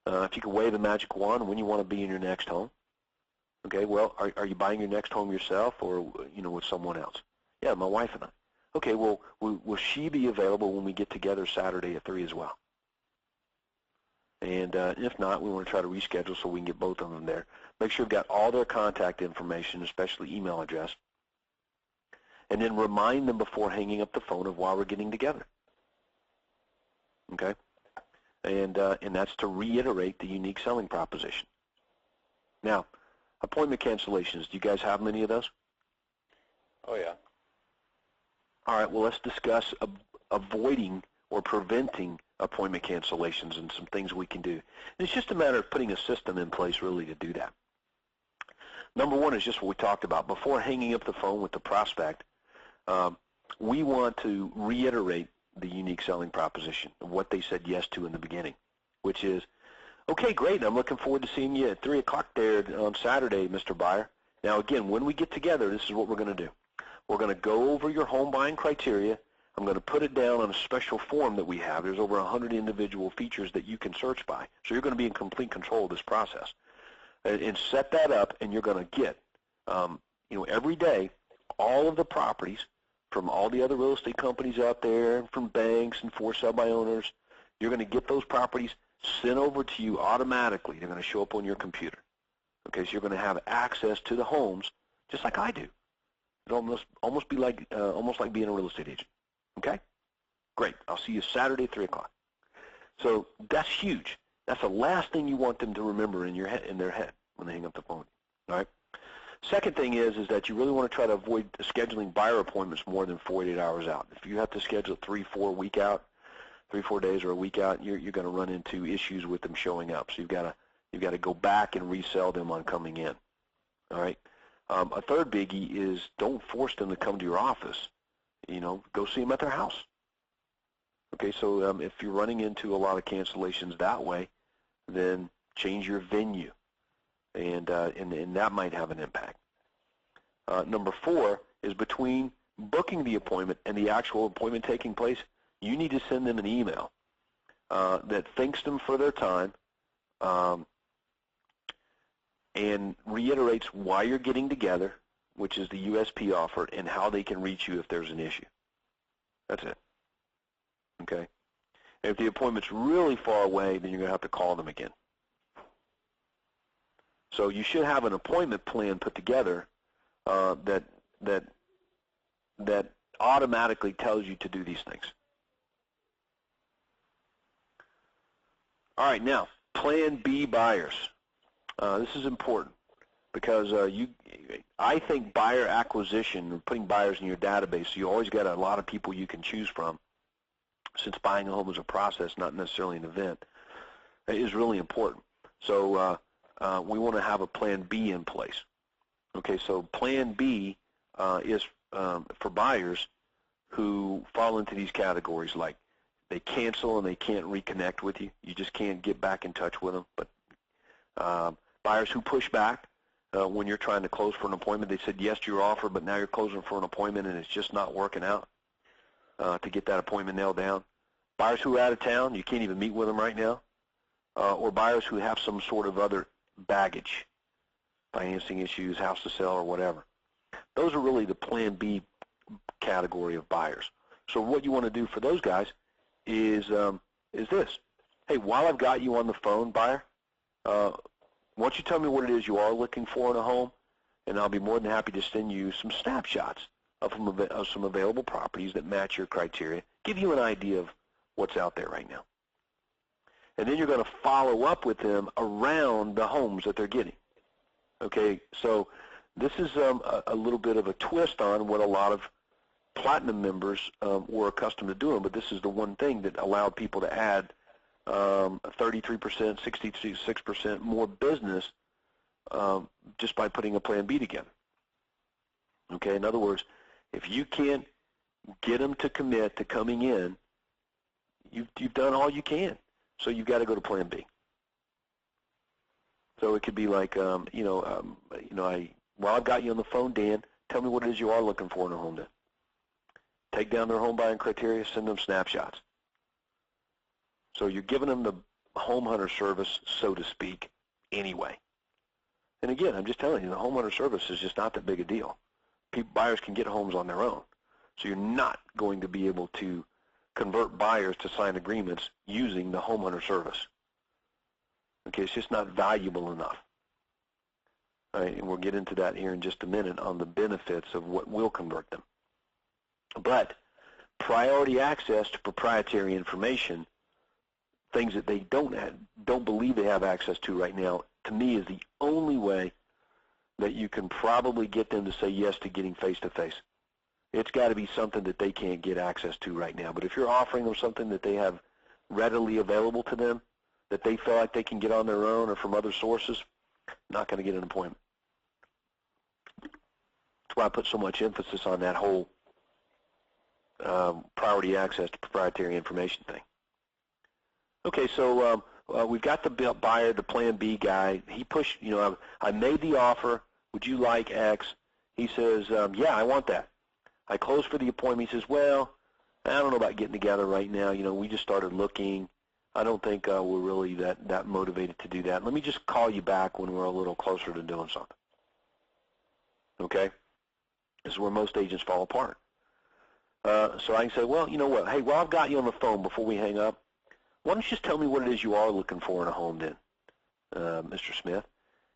If you could wave the magic wand when you want to be in your next home. Okay, well, are you buying your next home yourself or, with someone else? Yeah, my wife and I. Okay, well, will she be available when we get together Saturday at 3 as well? And if not, we want to try to reschedule so we can get both of them there. Make sure you've got all their contact information, especially email address. And then remind them before hanging up the phone of why we're getting together. Okay? And that's to reiterate the unique selling proposition. Now, appointment cancellations, do you guys have many of those? Oh, yeah. All right, well, let's discuss avoiding or preventing appointment cancellations and some things we can do. And it's just a matter of putting a system in place really to do that. Number one is just what we talked about. Before hanging up the phone with the prospect, we want to reiterate the unique selling proposition of what they said yes to in the beginning, which is, okay, great, I'm looking forward to seeing you at 3 o'clock there on Saturday, Mr. Buyer. Now, again, when we get together, this is what we're going to do. We're going to go over your home buying criteria. I'm going to put it down on a special form that we have. There's over 100 individual features that you can search by. So you're going to be in complete control of this process. And set that up, and you're going to get, every day, all of the properties from all the other real estate companies out there, from banks and for sale by owners. You're going to get those properties sent over to you automatically. They're going to show up on your computer. Okay, so you're going to have access to the homes just like I do. It'll almost be like being a real estate agent. Okay? Great. I'll see you Saturday, 3 o'clock. So that's huge. That's the last thing you want them to remember in their head when they hang up the phone. All right? Second thing is that you really want to try to avoid scheduling buyer appointments more than 48 hours out. If you have to schedule 3-4 days or a week out, you're going to run into issues with them showing up. So you've got to go back and resell them on coming in. All right. A third biggie is don't force them to come to your office. Go see them at their house. Okay. So if you're running into a lot of cancellations that way, then change your venue, and that might have an impact. Number 4 is between booking the appointment and the actual appointment taking place, you need to send them an email that thanks them for their time and reiterates why you're getting together, which is the USP offer, and how they can reach you if there's an issue. That's it. Okay? And if the appointment's really far away, then you're going to have to call them again. So you should have an appointment plan put together that automatically tells you to do these things. All right, now, Plan B buyers. This is important because I think buyer acquisition, putting buyers in your database, so you always got a lot of people you can choose from, since buying a home is a process, not necessarily an event, is really important. So we want to have a Plan B in place. Okay, so Plan B is for buyers who fall into these categories, like they cancel and they can't reconnect with you. You just can't get back in touch with them. But buyers who push back when you're trying to close for an appointment, they said yes to your offer, but now you're closing for an appointment and it's just not working out to get that appointment nailed down. Buyers who are out of town, you can't even meet with them right now. Or buyers who have some sort of other baggage, financing issues, house to sell, or whatever. Those are really the Plan B category of buyers. So what you want to do for those guys is this. Hey, while I've got you on the phone, buyer, why don't you tell me what it is you are looking for in a home, and I'll be more than happy to send you some snapshots of some available properties that match your criteria, give you an idea of what's out there right now. And then you're going to follow up with them around the homes that they're getting. Okay, so this is a little bit of a twist on what a lot of Platinum members were accustomed to doing, but this is the one thing that allowed people to add 33%, 66% more business just by putting a Plan B together. Okay, in other words, if you can't get them to commit to coming in, you've done all you can. So you've got to go to Plan B. So it could be like, while I've got you on the phone, Dan, tell me what it is you are looking for in a home then. Take down their home buying criteria, send them snapshots. So you're giving them the home hunter service, so to speak, anyway. And again, I'm just telling you, the home hunter service is just not that big a deal. Buyers can get homes on their own. So you're not going to be able to convert buyers to sign agreements using the home hunter service. Okay, it's just not valuable enough. All right, and we'll get into that here in just a minute on the benefits of what will convert them. But priority access to proprietary information, things that they don't believe they have access to right now, to me is the only way that you can probably get them to say yes to getting face-to-face. It's got to be something that they can't get access to right now. But if you're offering them something that they have readily available to them, that they feel like they can get on their own or from other sources, not going to get an appointment. That's why I put so much emphasis on that whole priority access to proprietary information thing. Okay, so we've got the buyer, the Plan B guy. He pushed, I made the offer. Would you like X? He says, yeah, I want that. I closed for the appointment. He says, well, I don't know about getting together right now. We just started looking. I don't think we're really that motivated to do that. Let me just call you back when we're a little closer to doing something. Okay? This is where most agents fall apart. So I can say, well, you know what? Hey, while I've got you on the phone before we hang up, why don't you just tell me what it is you are looking for in a home then, Mr. Smith?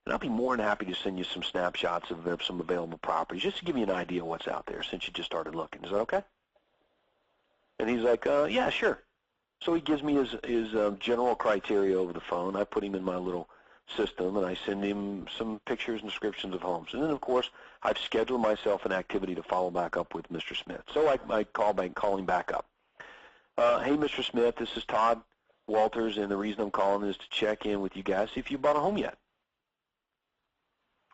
And I'll be more than happy to send you some snapshots of some available properties just to give you an idea of what's out there since you just started looking. Is that okay? And he's like, yeah, sure. So he gives me his general criteria over the phone. I put him in my little system, and I send him some pictures and descriptions of homes. And then, of course, I've scheduled myself an activity to follow back up with Mr. Smith. So I call him back up. Hey, Mr. Smith, this is Todd Walters, and the reason I'm calling is to check in with you guys, see if you bought a home yet.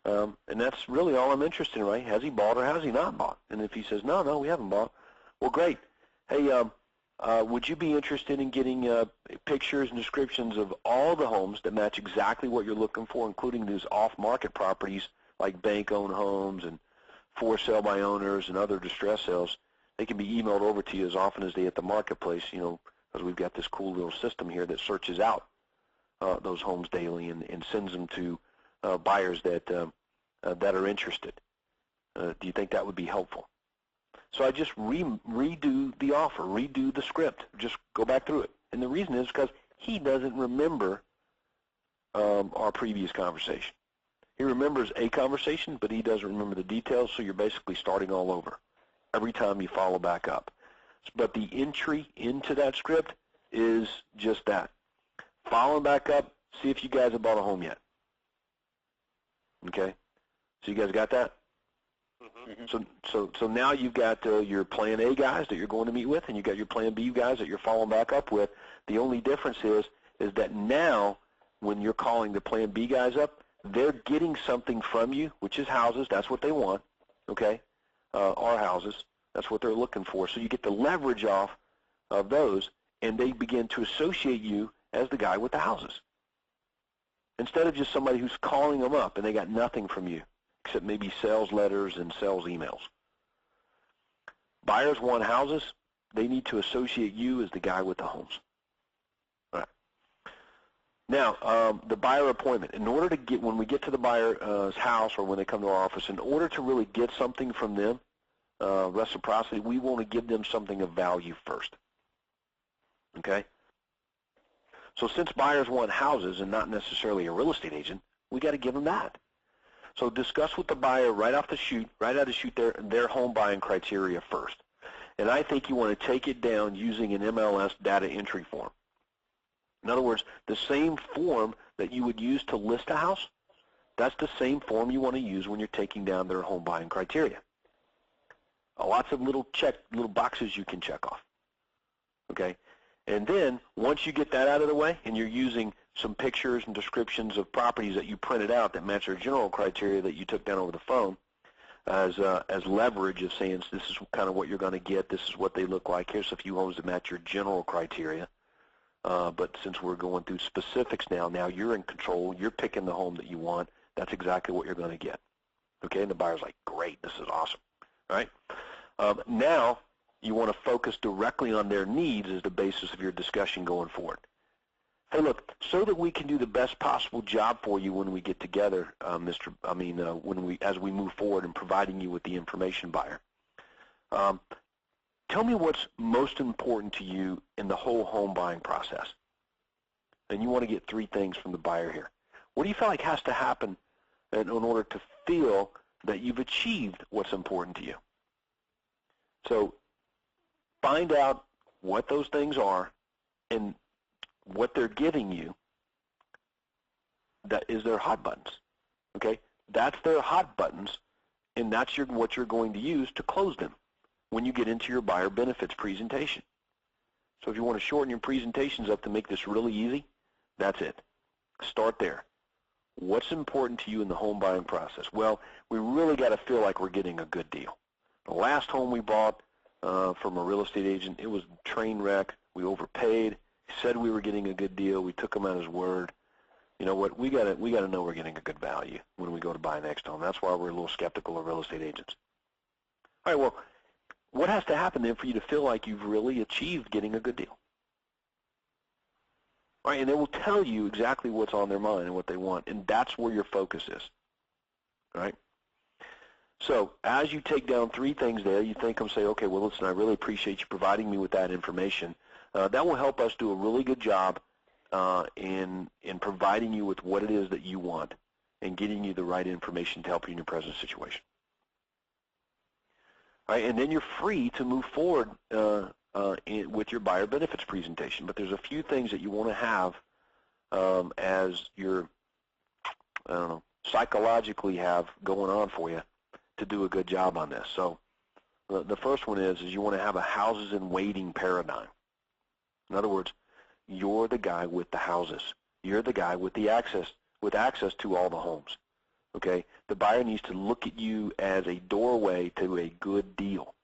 And that's really all I'm interested in, right? Has he bought or has he not bought? And if he says, no, we haven't bought, well, great. Hey, would you be interested in getting pictures and descriptions of all the homes that match exactly what you're looking for, including these off-market properties like bank-owned homes and for sale by owners and other distress sales? They can be emailed over to you as often as they hit the marketplace, because we've got this cool little system here that searches out those homes daily and sends them to buyers that are interested. Do you think that would be helpful? So I just redo the offer, redo the script, just go back through it. And the reason is because he doesn't remember our previous conversation. He remembers a conversation, but he doesn't remember the details, so you're basically starting all over every time you follow back up. But the entry into that script is just that. Following back up, see if you guys have bought a home yet. Okay? So you guys got that? Mm-hmm. So now you've got your Plan A guys that you're going to meet with, and you've got your Plan B guys that you're following back up with. The only difference is that now when you're calling the Plan B guys up, they're getting something from you, which is houses. That's what they want, okay? Our houses. That's what they're looking for. So you get the leverage off of those, and they begin to associate you as the guy with the houses. Instead of just somebody who's calling them up and they got nothing from you, except maybe sales letters and sales emails. Buyers want houses. They need to associate you as the guy with the homes. All right. Now, the buyer appointment. In order to get, when we get to the buyer's house or when they come to our office, in order to really get something from them, reciprocity, we want to give them something of value first. Okay? So since buyers want houses and not necessarily a real estate agent, we got to give them that. So discuss with the buyer right out the chute their home buying criteria first. And I think you want to take it down using an MLS data entry form. In other words, the same form that you would use to list a house, that's the same form you want to use when you're taking down their home buying criteria. Lots of little boxes you can check off. Okay? And then once you get that out of the way and you're using some pictures and descriptions of properties that you printed out that match your general criteria that you took down over the phone as leverage of saying this is kind of what you're going to get, this is what they look like, here's a few homes that match your general criteria. But since we're going through specifics now you're in control, you're picking the home that you want, that's exactly what you're going to get. Okay, and the buyer's like, great, this is awesome, right? Now you want to focus directly on their needs as the basis of your discussion going forward. Hey, look, so that we can do the best possible job for you when we get together, as we move forward in providing you with the information, buyer. Tell me what's most important to you in the whole home buying process. And you want to get 3 things from the buyer here. What do you feel like has to happen in order to feel that you've achieved what's important to you? So find out what those things are and what they're giving you. That is their hot buttons. Okay? That's their hot buttons, and that's what you're going to use to close them when you get into your buyer benefits presentation. So if you want to shorten your presentations up to make this really easy, that's it. Start there. What's important to you in the home buying process? Well, we really got to feel like we're getting a good deal. The last home we bought from a real estate agent, it was a train wreck. We overpaid. He said we were getting a good deal. We took him at his word. You know what? We got to know we're getting a good value when we go to buy next home. That's why we're a little skeptical of real estate agents. All right, well, what has to happen then for you to feel like you've really achieved getting a good deal? All right, and they will tell you exactly what's on their mind and what they want, and that's where your focus is. All right? So as you take down 3 things there, you think them, say, okay, well, listen, I really appreciate you providing me with that information. That will help us do a really good job in providing you with what it is that you want and getting you the right information to help you in your present situation. All right, and then you're free to move forward with your buyer benefits presentation. But there's a few things that you want to have as your, psychologically have going on for you to do a good job on this. So the first one is you want to have a houses in waiting paradigm. In other words, you're the guy with the houses. You're the guy with the access to all the homes. Okay? The buyer needs to look at you as a doorway to a good deal,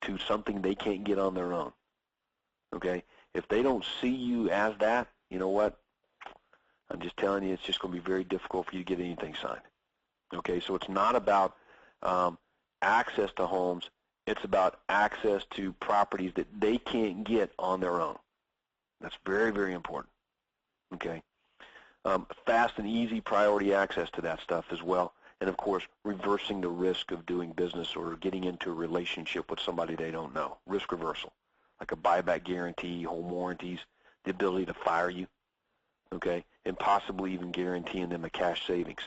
to something they can't get on their own. Okay? If they don't see you as that, you know what? I'm just telling you, it's just going to be very difficult for you to get anything signed. Okay? So it's not about access to homes. It's about access to properties that they can't get on their own. That's very, very important. Okay? Fast and easy priority access to that stuff as well. And, of course, reversing the risk of doing business or getting into a relationship with somebody they don't know. Risk reversal, like a buyback guarantee, home warranties, the ability to fire you, okay, and possibly even guaranteeing them a cash savings.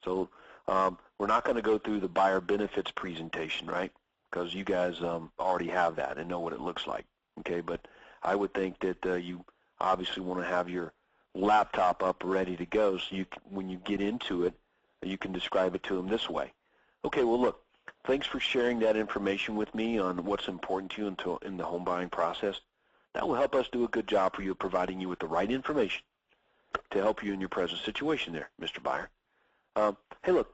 So we're not going to go through the buyer benefits presentation, right, because you guys already have that and know what it looks like, okay? But I would think that you obviously want to have your laptop up ready to go so when you get into it, you can describe it to them this way. Okay, well, look, thanks for sharing that information with me on what's important to you in the home buying process. That will help us do a good job for you of providing you with the right information to help you in your present situation there, Mr. Buyer. Hey, look,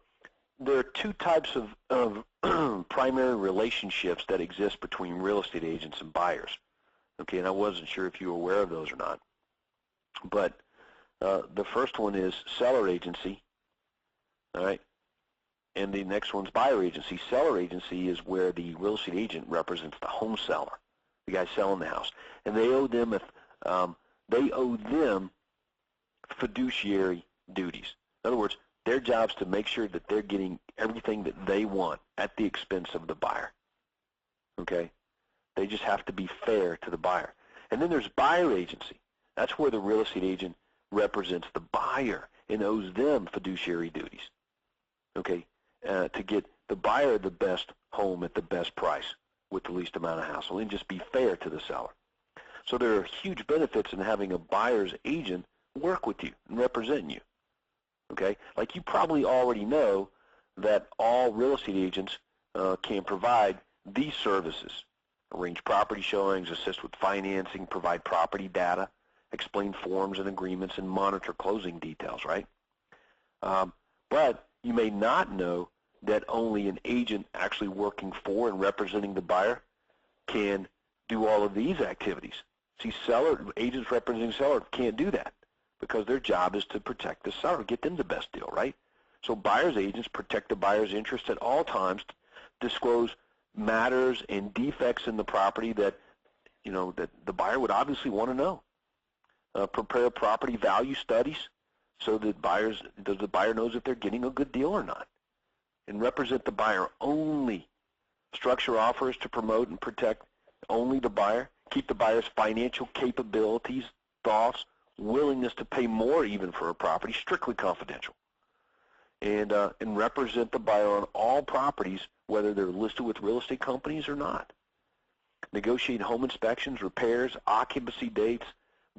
there are 2 types of primary relationships that exist between real estate agents and buyers. Okay, and I wasn't sure if you were aware of those or not. But the first one is seller agency, all right, and the next one's buyer agency. Seller agency is where the real estate agent represents the home seller, the guy selling the house, and they owe them fiduciary duties. In other words, their job's to make sure that they're getting everything that they want at the expense of the buyer. Okay, they just have to be fair to the buyer. And then there's buyer agency. That's where the real estate agent represents the buyer and owes them fiduciary duties, okay, to get the buyer the best home at the best price with the least amount of hassle and just be fair to the seller. So there are huge benefits in having a buyer's agent work with you and represent you, okay? Like you probably already know that all real estate agents can provide these services: arrange property showings, assist with financing, provide property data, explain forms and agreements, and monitor closing details, right? But you may not know that only an agent actually working for and representing the buyer can do all of these activities. See, agents representing seller can't do that because their job is to protect the seller, get them the best deal, right? So buyer's agents protect the buyer's interest at all times, disclose matters and defects in the property that, that the buyer would obviously want to know. Prepare property value studies so that the buyer knows if they're getting a good deal or not. And represent the buyer only. Structure offers to promote and protect only the buyer. Keep the buyer's financial capabilities, thoughts, willingness to pay more even for a property strictly confidential. And represent the buyer on all properties, whether they're listed with real estate companies or not. Negotiate home inspections, repairs, occupancy dates,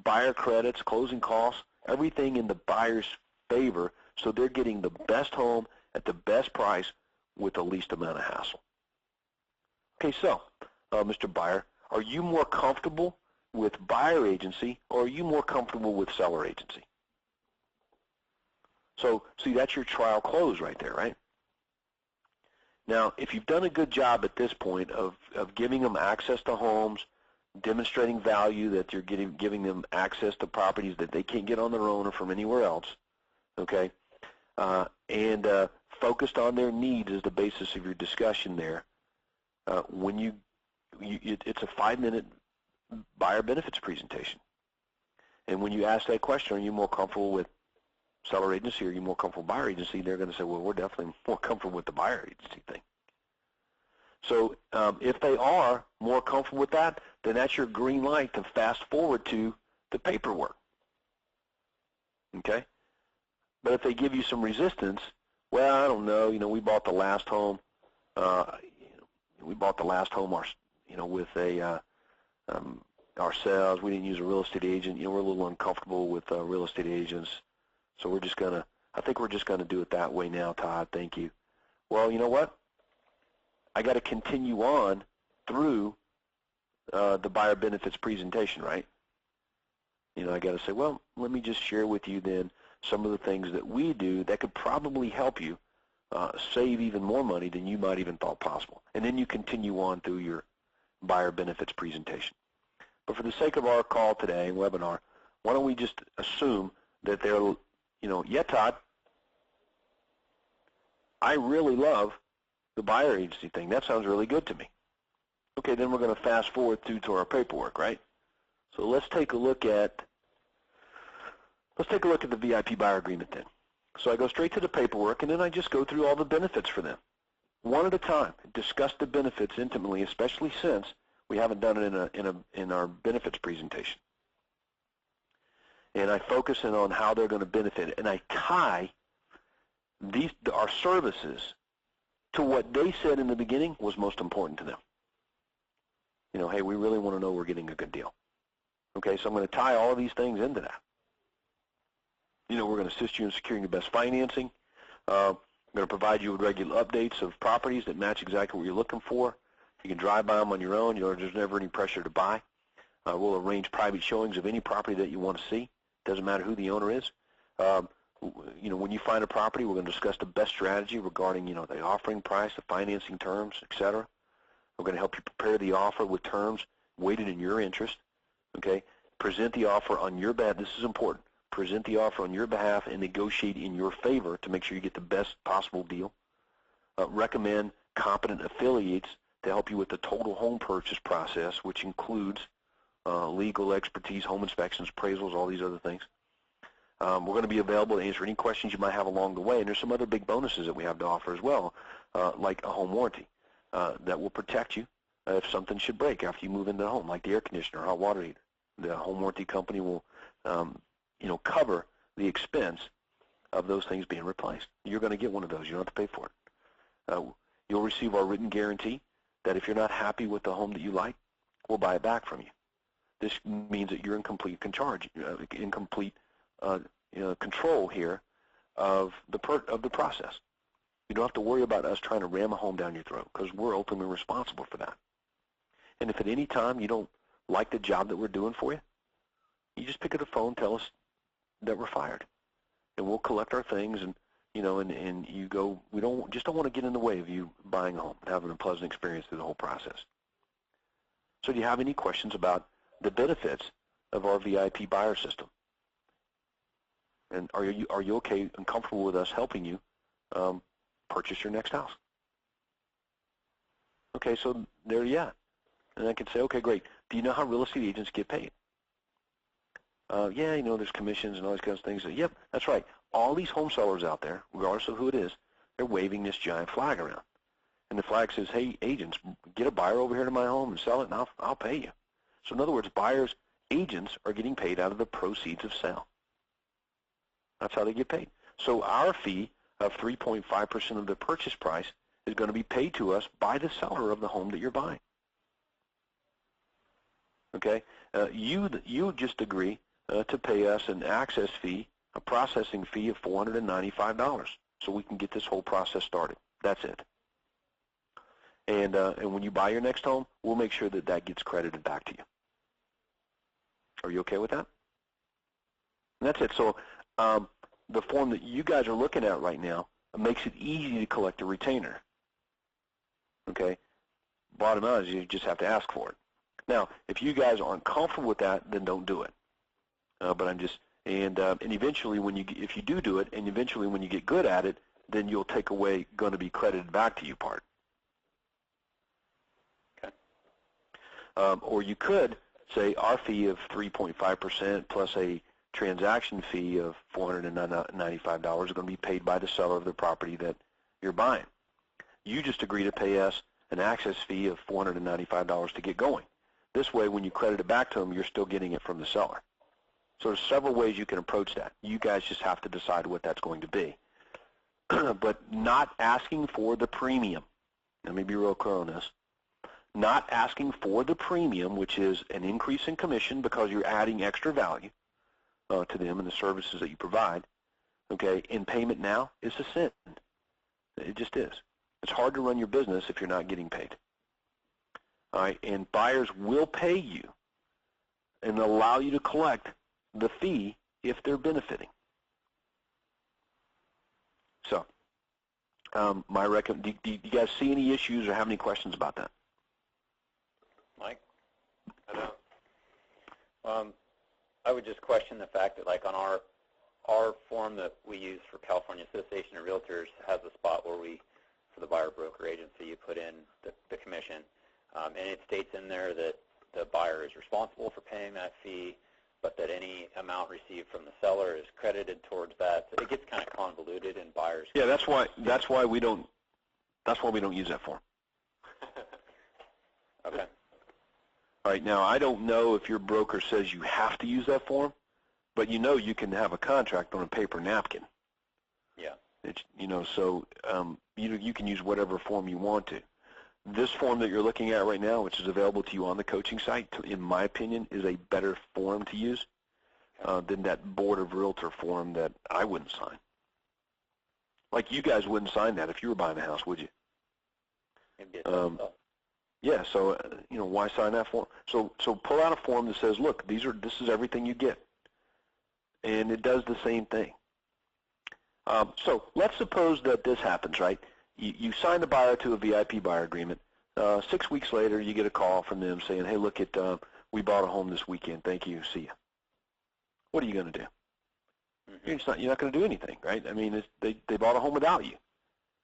buyer credits, closing costs, everything in the buyer's favor so they're getting the best home at the best price with the least amount of hassle. Okay, so, Mr. Buyer, are you more comfortable with buyer agency or are you more comfortable with seller agency? So, see, that's your trial close right there, right? Now, if you've done a good job at this point of giving them access to homes, demonstrating value, that you're giving them access to properties that they can't get on their own or from anywhere else, okay, and focused on their needs as the basis of your discussion there, it's a 5-minute buyer benefits presentation. And when you ask that question, are you more comfortable with seller agency or are you more comfortable with buyer agency, they're going to say, well, we're definitely more comfortable with the buyer agency thing. So if they are more comfortable with that, then that's your green light to fast forward to the paperwork. Okay? But if they give you some resistance, well, I don't know, we bought the last home, with ourselves. We didn't use a real estate agent. We're a little uncomfortable with real estate agents. So I think we're just going to do it that way now, Todd. Thank you. Well, you know what? I got to continue on through the buyer benefits presentation, right? I got to say, well, let me just share with you then some of the things that we do that could probably help you save even more money than you might even thought possible. And then you continue on through your buyer benefits presentation. But for the sake of our call today and webinar, why don't we just assume that they're, yeah, Todd, I really love the buyer agency thing. That sounds really good to me. Okay, then we're going to fast forward through to our paperwork, right? So let's take a look at the VIP buyer agreement then. So I go straight to the paperwork, and then I just go through all the benefits for them, one at a time. Discuss the benefits intimately, especially since we haven't done it in our benefits presentation. And I focus in on how they're going to benefit, and I tie our services to what they said in the beginning was most important to them. Hey, we really want to know we're getting a good deal. Okay, so I'm going to tie all of these things into that. We're going to assist you in securing the best financing. I'm going to provide you with regular updates of properties that match exactly what you're looking for. You can drive by them on your own. There's never any pressure to buy. We'll arrange private showings of any property that you want to see. Doesn't matter who the owner is. When you find a property, we're going to discuss the best strategy regarding, the offering price, the financing terms, etc. We're going to help you prepare the offer with terms weighted in your interest. Okay? Present the offer on your behalf. This is important. Present the offer on your behalf and negotiate in your favor to make sure you get the best possible deal. Recommend competent affiliates to help you with the total home purchase process, which includes legal expertise, home inspections, appraisals, all these other things. We're going to be available to answer any questions you might have along the way, and there's some other big bonuses that we have to offer as well, like a home warranty that will protect you if something should break after you move into the home, like the air conditioner or hot water heater. The home warranty company will cover the expense of those things being replaced. You're going to get one of those. You don't have to pay for it. You'll receive our written guarantee that if you're not happy with the home that you like, we'll buy it back from you. This means that you're in complete control here of the process. You don't have to worry about us trying to ram a home down your throat because we're ultimately responsible for that. And if at any time you don't like the job that we're doing for you, you just pick up the phone, tell us that we're fired, and we'll collect our things, and and you go. We don't want to get in the way of you buying a home and having a pleasant experience through the whole process. So do you have any questions about the benefits of our VIP buyer system? And are you okay and comfortable with us helping you purchase your next house? Okay, so there you are. And I can say, okay, great. Do you know how real estate agents get paid? Yeah, there's commissions and all these kinds of things. Yep, that's right. All these home sellers out there, regardless of who it is, they're waving this giant flag around. And the flag says, hey, agents, get a buyer over here to my home and sell it, and I'll pay you. So in other words, agents are getting paid out of the proceeds of sale. That's how they get paid. So our fee of 3.5% of the purchase price is going to be paid to us by the seller of the home that you're buying. Okay? You just agree to pay us an access fee, a processing fee of $495, so we can get this whole process started. That's it. And when you buy your next home, we'll make sure that gets credited back to you. Are you okay with that? And that's it. So the form that you guys are looking at right now makes it easy to collect a retainer. Okay? Bottom line is you just have to ask for it. Now, if you guys aren't comfortable with that, then don't do it. But I'm just and eventually if you do it, and eventually when you get good at it, then you'll take away going to be credited back to you part. Okay. Or you could say our fee of 3.5% plus a transaction fee of $495 is going to be paid by the seller of the property that you're buying. You just agree to pay us an access fee of $495 to get going. This way, when you credit it back to them, you're still getting it from the seller. So there's several ways you can approach that. You guys just have to decide what that's going to be. But not asking for the premium. Let me be real clear on this. Not asking for the premium, which is an increase in commission because you're adding extra value to them and the services that you provide, okay, in payment now is a sin. It just is. It's hard to run your business if you're not getting paid. All right, and buyers will pay you and allow you to collect the fee if they're benefiting. So, do you guys see any issues or have any questions about that? Mike? I don't. I would just question the fact that, like, on our form that we use for California Association of Realtors has a spot where for the buyer broker agency, you put in the commission, and it states in there that the buyer is responsible for paying that fee, but that any amount received from the seller is credited towards that. So it gets kind of convoluted, and buyers. Yeah, that's why we don't use that form. Okay. All right, now I don't know if your broker says you have to use that form, but you can have a contract on a paper napkin. Yeah. It's, so you can use whatever form you want to. This form that you're looking at right now, which is available to you on the coaching site, in my opinion, is a better form to use than that Board of Realtor form that I wouldn't sign. Like you guys wouldn't sign that if you were buying a house, would you? It'd be a tough stuff. Yeah, so why sign that form? So pull out a form that says, look, this is everything you get, and it does the same thing. So let's suppose that this happens, right? You sign the buyer to a VIP buyer agreement. 6 weeks later, you get a call from them saying, hey, look, we bought a home this weekend. Thank you. See ya. What are you going to do? Mm-hmm. You're not going to do anything, right? I mean, they bought a home without you.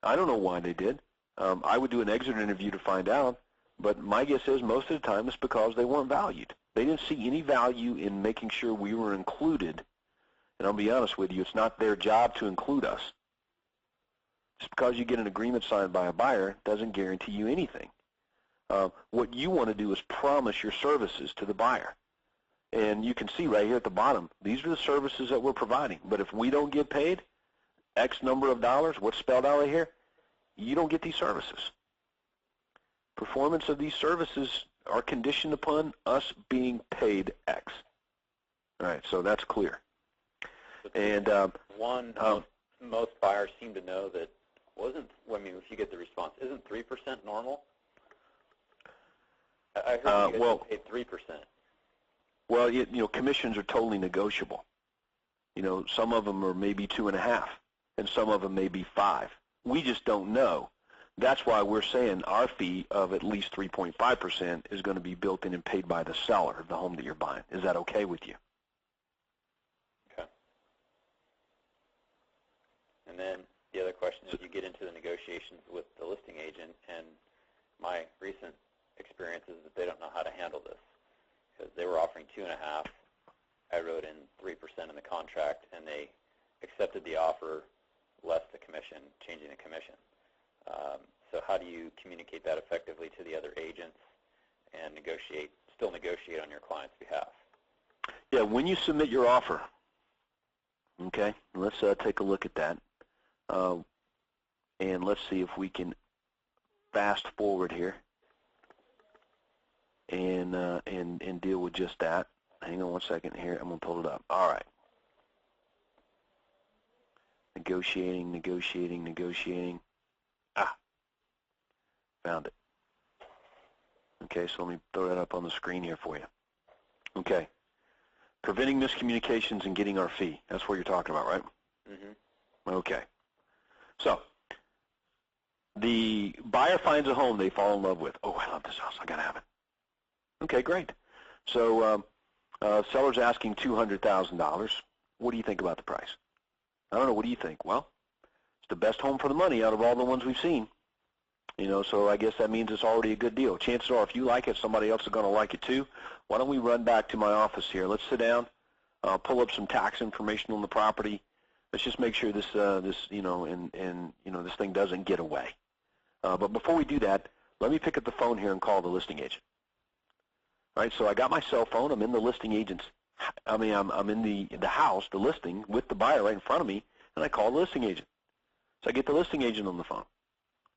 I don't know why they did. I would do an exit interview to find out, but my guess is most of the time it's because they weren't valued. They didn't see any value in making sure we were included. And I'll be honest with you, it's not their job to include us. Just because you get an agreement signed by a buyer doesn't guarantee you anything. What you want to do is promise your services to the buyer. And you can see right here at the bottom, these are the services that we're providing. But if we don't get paid X number of dollars, what's spelled out right here, you don't get these services. Performance of these services are conditioned upon us being paid X. All right, so that's clear. And most buyers seem to know that if you get the response, isn't 3% normal? I heard you guys paid 3%. Well, commissions are totally negotiable. Some of them are maybe 2.5, and some of them may be 5. We just don't know. That's why we're saying our fee of at least 3.5% is going to be built in and paid by the seller of the home that you're buying. Is that okay with you? Okay. And then the other question is, you get into the negotiations with the listing agent, and my recent experience is that they don't know how to handle this, because they were offering 2.5. I wrote in 3% in the contract, and they accepted the offer less the commission, changing the commission. So how do you communicate that effectively to the other agents and still negotiate on your client's behalf? Yeah, when you submit your offer, okay, let's take a look at that. And let's see if we can fast forward here and deal with just that. Hang on one second here. I'm going to pull it up. All right. Negotiating. Found it. Okay, so let me throw that up on the screen here for you. Okay. Preventing miscommunications and getting our fee. That's what you're talking about, right? Mm-hmm. Okay. So the buyer finds a home they fall in love with. Oh, I love this house. I got to have it. Okay, great. So seller's asking $200,000. What do you think about the price? I don't know. What do you think? Well, it's the best home for the money out of all the ones we've seen. So I guess that means it's already a good deal. Chances are, if you like it, somebody else is going to like it too. Why don't we run back to my office here? Let's sit down, pull up some tax information on the property. Let's just make sure this thing doesn't get away. But before we do that, let me pick up the phone here and call the listing agent. All right, so I got my cell phone. I'm in the listing agent's. I'm in the house, the listing, with the buyer right in front of me, and I call the listing agent. So I get the listing agent on the phone.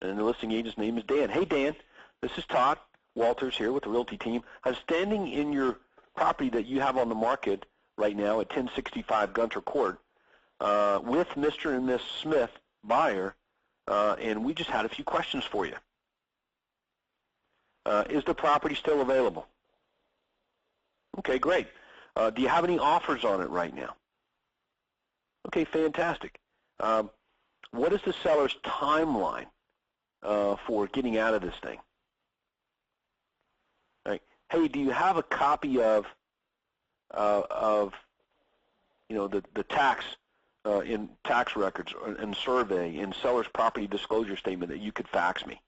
And the listing agent's name is Dan. Hey, Dan, this is Todd Walters here with the Realty team. I'm standing in your property that you have on the market right now at 1065 Gunter Court with Mr. and Miss Smith, buyer, and we just had a few questions for you. Is the property still available? Okay, great. Do you have any offers on it right now? Okay, fantastic. What is the seller's timeline for getting out of this thing? All right. Hey, do you have a copy of the tax in tax records and survey and seller's property disclosure statement that you could fax me?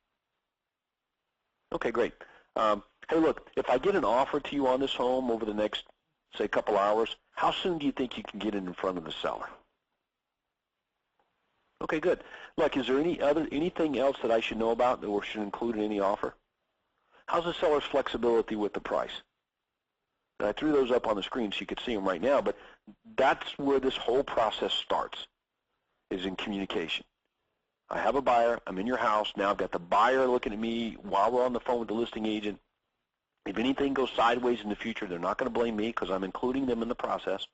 Okay, great. Hey, look, if I get an offer to you on this home over the next, say, couple hours, how soon do you think you can get it in front of the seller? Okay, good. Look, is there anything else that I should know about or should include in any offer? How's the seller's flexibility with the price? And I threw those up on the screen so you could see them right now, but that's where this whole process starts, is in communication. I have a buyer. I'm in your house. Now I've got the buyer looking at me while we're on the phone with the listing agent. If anything goes sideways in the future, they're not going to blame me because I'm including them in the process.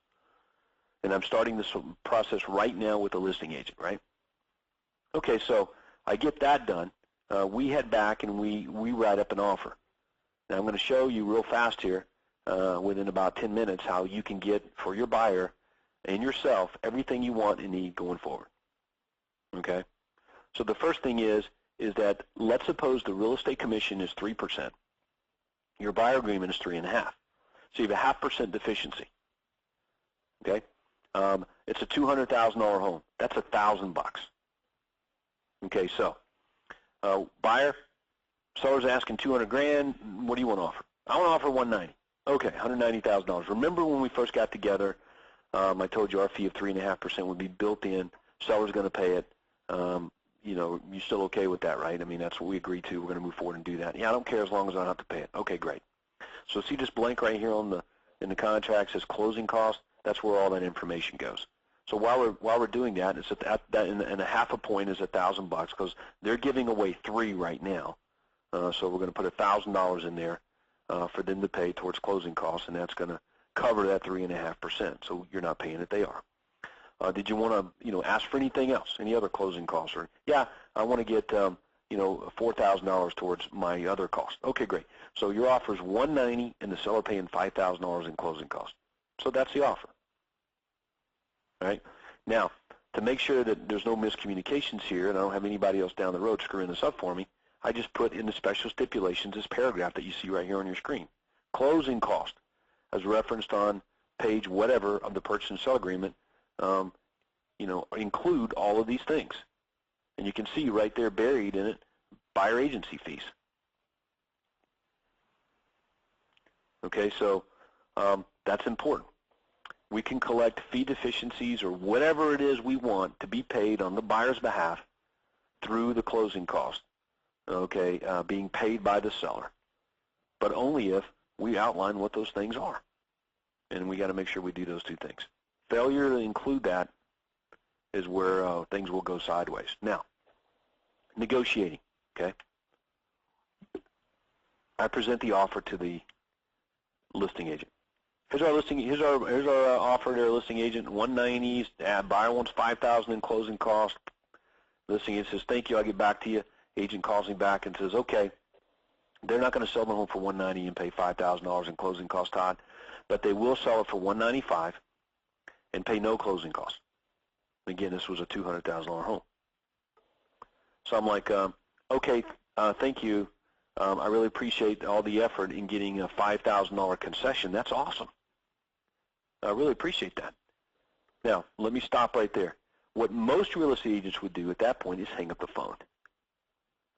And I'm starting this process right now with the listing agent, right? Okay, so I get that done. We head back and we write up an offer. Now I'm going to show you real fast here within about 10 minutes how you can get for your buyer and yourself everything you want and need going forward. Okay? So the first thing is that let's suppose the real estate commission is 3%. Your buyer agreement is 3.5%. So you have a 0.5% deficiency. Okay? It's a $200,000 home. That's $1,000. Okay, so buyer, seller's asking $200,000. What do you want to offer? I want to offer $190,000. Okay, $190,000. Remember when we first got together, I told you our fee of 3.5% would be built in. Seller's going to pay it. You still okay with that, right? I mean, that's what we agreed to. We're going to move forward and do that. Yeah, I don't care as long as I don't have to pay it. Okay, great. So see this blank right here in the contract says closing cost. That's where all that information goes. So while we're doing that, it's and a 0.5 point is $1,000 because they're giving away 3 right now. So we're going to put $1,000 in there for them to pay towards closing costs, and that's going to cover that 3.5%. So you're not paying it; they are. Did you want to, ask for anything else, any other closing costs? Or, yeah, I want to get, $4,000 towards my other cost. Okay, great. So your offer is $190 and the seller paying $5,000 in closing costs. So that's the offer. All right? Now, to make sure that there's no miscommunications here, and I don't have anybody else down the road screwing this up for me, I just put in the special stipulations this paragraph that you see right here on your screen. Closing cost, as referenced on page whatever of the purchase and sale agreement, include all of these things. And you can see right there buried in it, buyer agency fees. Okay, so that's important. We can collect fee deficiencies or whatever it is we want to be paid on the buyer's behalf through the closing cost, okay, being paid by the seller, but only if we outline what those things are. And we got to make sure we do those two things. Failure to include that is where things will go sideways. Now, negotiating, okay? I present the offer to the listing agent. Here's our listing. Here's our offer to our listing agent. 190. Buyer wants 5,000 in closing cost. Listing agent says, "Thank you. I'll get back to you." Agent calls me back and says, "Okay, they're not going to sell the home for 190 and pay $5,000 in closing cost, Todd, but they will sell it for 195 and pay no closing costs." Again, this was a $200,000 home. So I'm like, "Okay, thank you. I really appreciate all the effort in getting a $5,000 concession. That's awesome. I really appreciate that." Now, let me stop right there. What most real estate agents would do at that point is hang up the phone.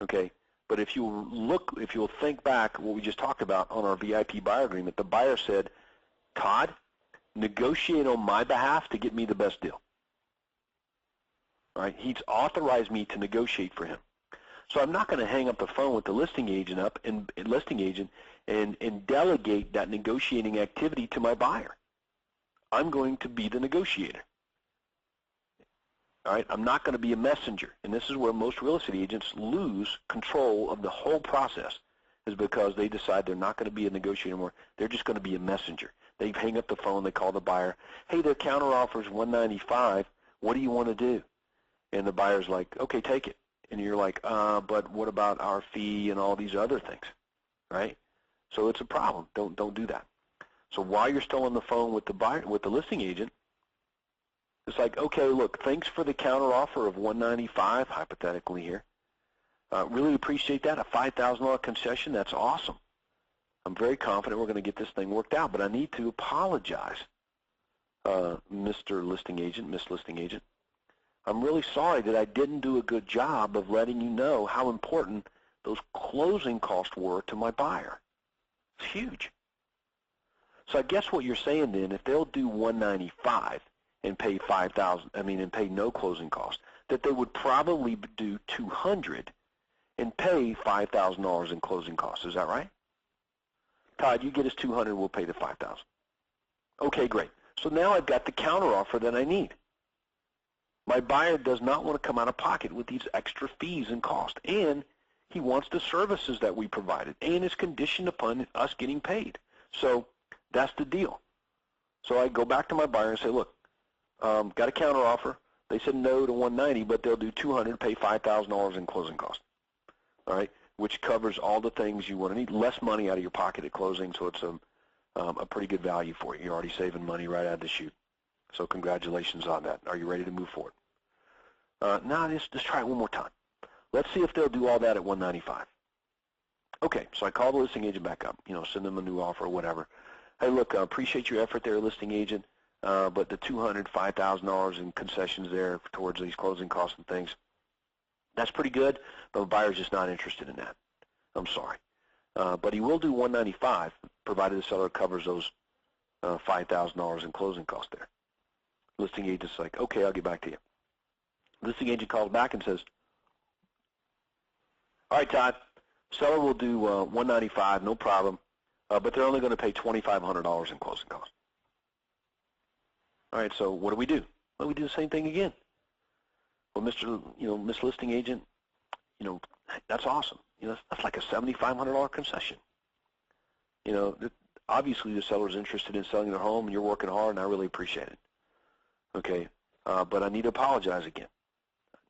Okay? But if you'll think back what we just talked about on our VIP buyer agreement, the buyer said, "Todd, negotiate on my behalf to get me the best deal." All right? He's authorized me to negotiate for him. So I'm not going to hang up the phone with the listing agent and delegate that negotiating activity to my buyer. I'm going to be the negotiator. All right? I'm not going to be a messenger. And this is where most real estate agents lose control of the whole process, is because they decide they're not going to be a negotiator anymore. They're just going to be a messenger. They hang up the phone. They call the buyer. "Hey, their counteroffer is 195. What do you want to do?" And the buyer's like, "Okay, take it." And you're like, but what about our fee and all these other things, right? So it's a problem. Don't do that. So while you're still on the phone with the buyer, with the listing agent, it's like, "Okay, look, thanks for the counteroffer of 195, hypothetically here. Really appreciate that. A $5,000 concession. That's awesome. I'm very confident we're going to get this thing worked out, but I need to apologize, Mr. Listing Agent, Miss Listing Agent. I'm really sorry that I didn't do a good job of letting you know how important those closing costs were to my buyer. It's huge." So I guess what you're saying then, if they'll do 195 and pay 5,000, and pay no closing costs, that they would probably do 200 and pay $5,000 in closing costs. Is that right? "Todd, you get us 200, we'll pay the 5,000. Okay, great. So now I've got the counteroffer that I need. My buyer does not want to come out of pocket with these extra fees and costs, and he wants the services that we provided, and is conditioned upon us getting paid. So that's the deal." So I go back to my buyer and say, "Look, got a counteroffer. They said no to 190, but they'll do 200, pay $5,000 in closing costs." All right, which covers all the things you want to need. Less money out of your pocket at closing, so it's a pretty good value for you. You're already saving money right out of the chute. So congratulations on that. Are you ready to move forward? Now let's try it one more time. Let's see if they'll do all that at 195. Okay, so I call the listing agent back up, send them a new offer or whatever. "Hey, look, I appreciate your effort there, listing agent, but the $200, $5,000 in concessions there towards these closing costs and things, that's pretty good, but the buyer's just not interested in that. I'm sorry. But he will do 195, provided the seller covers those $5,000 in closing costs there." Listing agent's like, "Okay, I'll get back to you." Listing agent calls back and says, "All right, Todd, seller will do 195, no problem, but they're only going to pay $2,500 in closing costs." All right, so what do? Well, we do the same thing again. "Well, Miss Listing Agent, that's awesome. That's like a $7,500 concession. Obviously the seller's interested in selling their home, and you're working hard, and I really appreciate it. Okay, but I need to apologize again.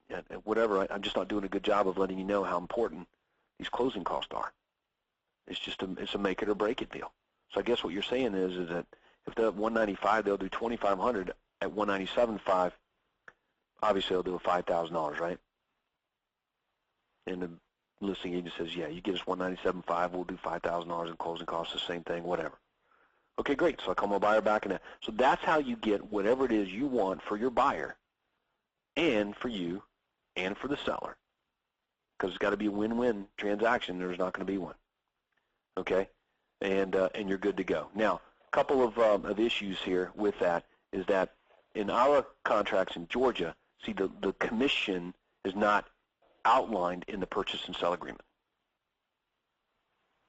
And whatever, I'm just not doing a good job of letting you know how important these closing costs are. It's just it's a make it or break it deal. So I guess what you're saying is that if they're at 195, they'll do 2,500 at 197.5. Obviously, they'll do a $5,000, right? And the listing agent says, yeah, you get us 197.5, we'll do $5,000 in closing costs, the same thing, whatever. Okay, great. So I call my buyer back, and so that's how you get whatever it is you want for your buyer, and for you, and for the seller, because it's got to be a win-win transaction. There's not going to be one. Okay, and you're good to go. Now, a couple of issues here with that is that in our contracts in Georgia, see the commission is not outlined in the purchase and sell agreement.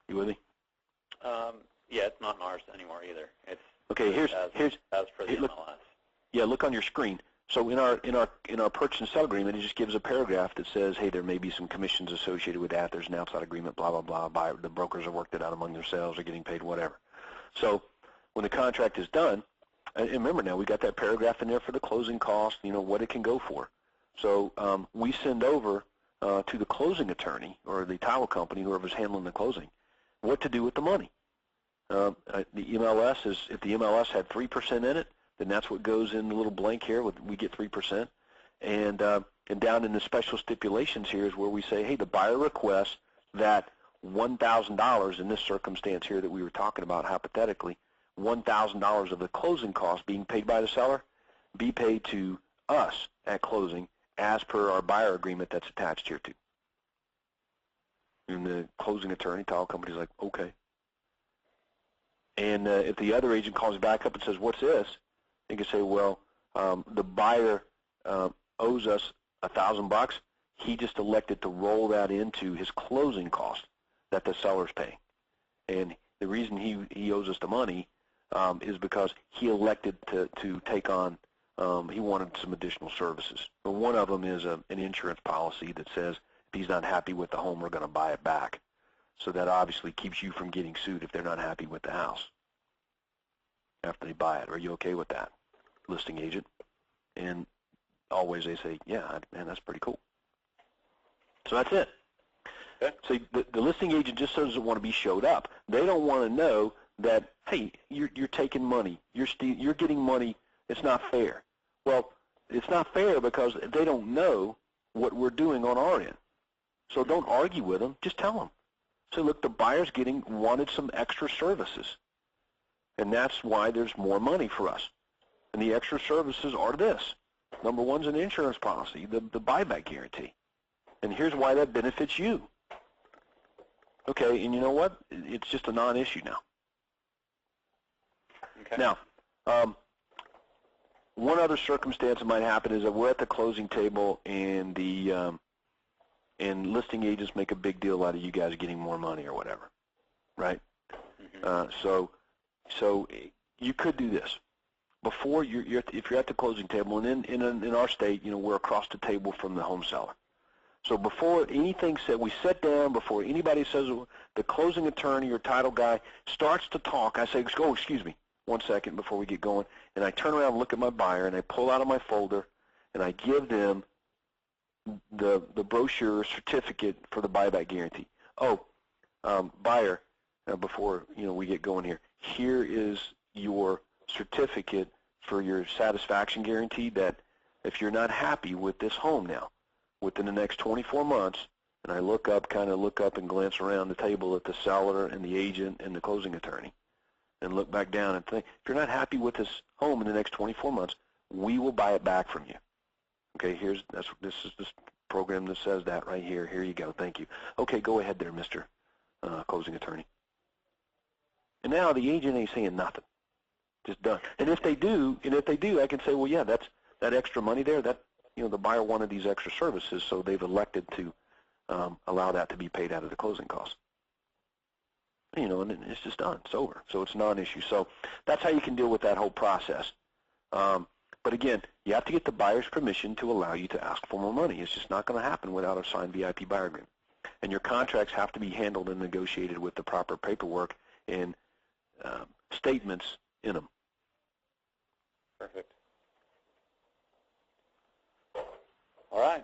You with me? Yeah, it's not in ours anymore either. It's okay. Here's as for the look, MLS. Yeah, look on your screen. So in our purchase and sell agreement, it just gives a paragraph that says, hey, there may be some commissions associated with that. There's an outside agreement, blah blah blah. The brokers have worked it out among themselves. They're getting paid whatever. So when the contract is done, and remember now we got that paragraph in there for the closing cost. You know what it can go for. So we send over to the closing attorney or the title company, whoever's handling the closing, what to do with the money. The MLS is, if the MLS had 3% in it, then that's what goes in the little blank here. We get 3%, and down in the special stipulations here is where we say, hey, the buyer requests that $1,000 in this circumstance here that we were talking about hypothetically, $1,000 of the closing cost being paid by the seller be paid to us at closing as per our buyer agreement that's attached here to. And the closing attorney, title company's like, okay. And if the other agent calls back up and says, what's this? They can say, well, the buyer owes us $1,000. He just elected to roll that into his closing cost that the seller's paying. And the reason he owes us the money is because he elected to take on, he wanted some additional services. But one of them is an insurance policy that says if he's not happy with the home, we're going to buy it back. So that obviously keeps you from getting sued if they're not happy with the house after they buy it. Are you okay with that, listing agent? And always they say, yeah, man, that's pretty cool. So that's it. Okay. So the listing agent just doesn't want to be showed up. They don't want to know that, hey, you're taking money. You're getting money. It's not fair. Well, it's not fair because they don't know what we're doing on our end. So don't argue with them. Just tell them. So look, the buyer's wanted some extra services, and that's why there's more money for us. And the extra services are this. Number one's an insurance policy, the buyback guarantee. And here's why that benefits you. Okay, and you know what? It's just a non-issue now. Okay. Now, one other circumstance that might happen is that we're at the closing table and the and listing agents make a big deal out of you guys getting more money or whatever, right? Mm-hmm. So you could do this before if you're at the closing table, and in our state, you know, we're across the table from the home seller. So before anything said, we sit down. Before anybody says, the closing attorney or title guy starts to talk, I say, oh, excuse me, 1 second before we get going, and I turn around and look at my buyer, and I pull out of my folder, and I give them the brochure certificate for the buyback guarantee. Oh, buyer, before we get going here, here is your certificate for your satisfaction guarantee that if you're not happy with this home now, within the next 24 months, and I look up and glance around the table at the seller and the agent and the closing attorney, and look back down and think, if you're not happy with this home in the next 24 months, we will buy it back from you. Okay, this is this program that says that right here. Here you go. Thank you. Okay, go ahead there, Mr. Closing attorney. And now the agent ain't saying nothing. Just done. And if they do, I can say, well, yeah, that's that extra money there. That the buyer wanted these extra services, so they've elected to allow that to be paid out of the closing costs. And it's just done. It's over. So it's a non-issue. So that's how you can deal with that whole process. But again, you have to get the buyer's permission to allow you to ask for more money. It's just not going to happen without a signed VIP buyer agreement. And your contracts have to be handled and negotiated with the proper paperwork and statements in them. Perfect. All right.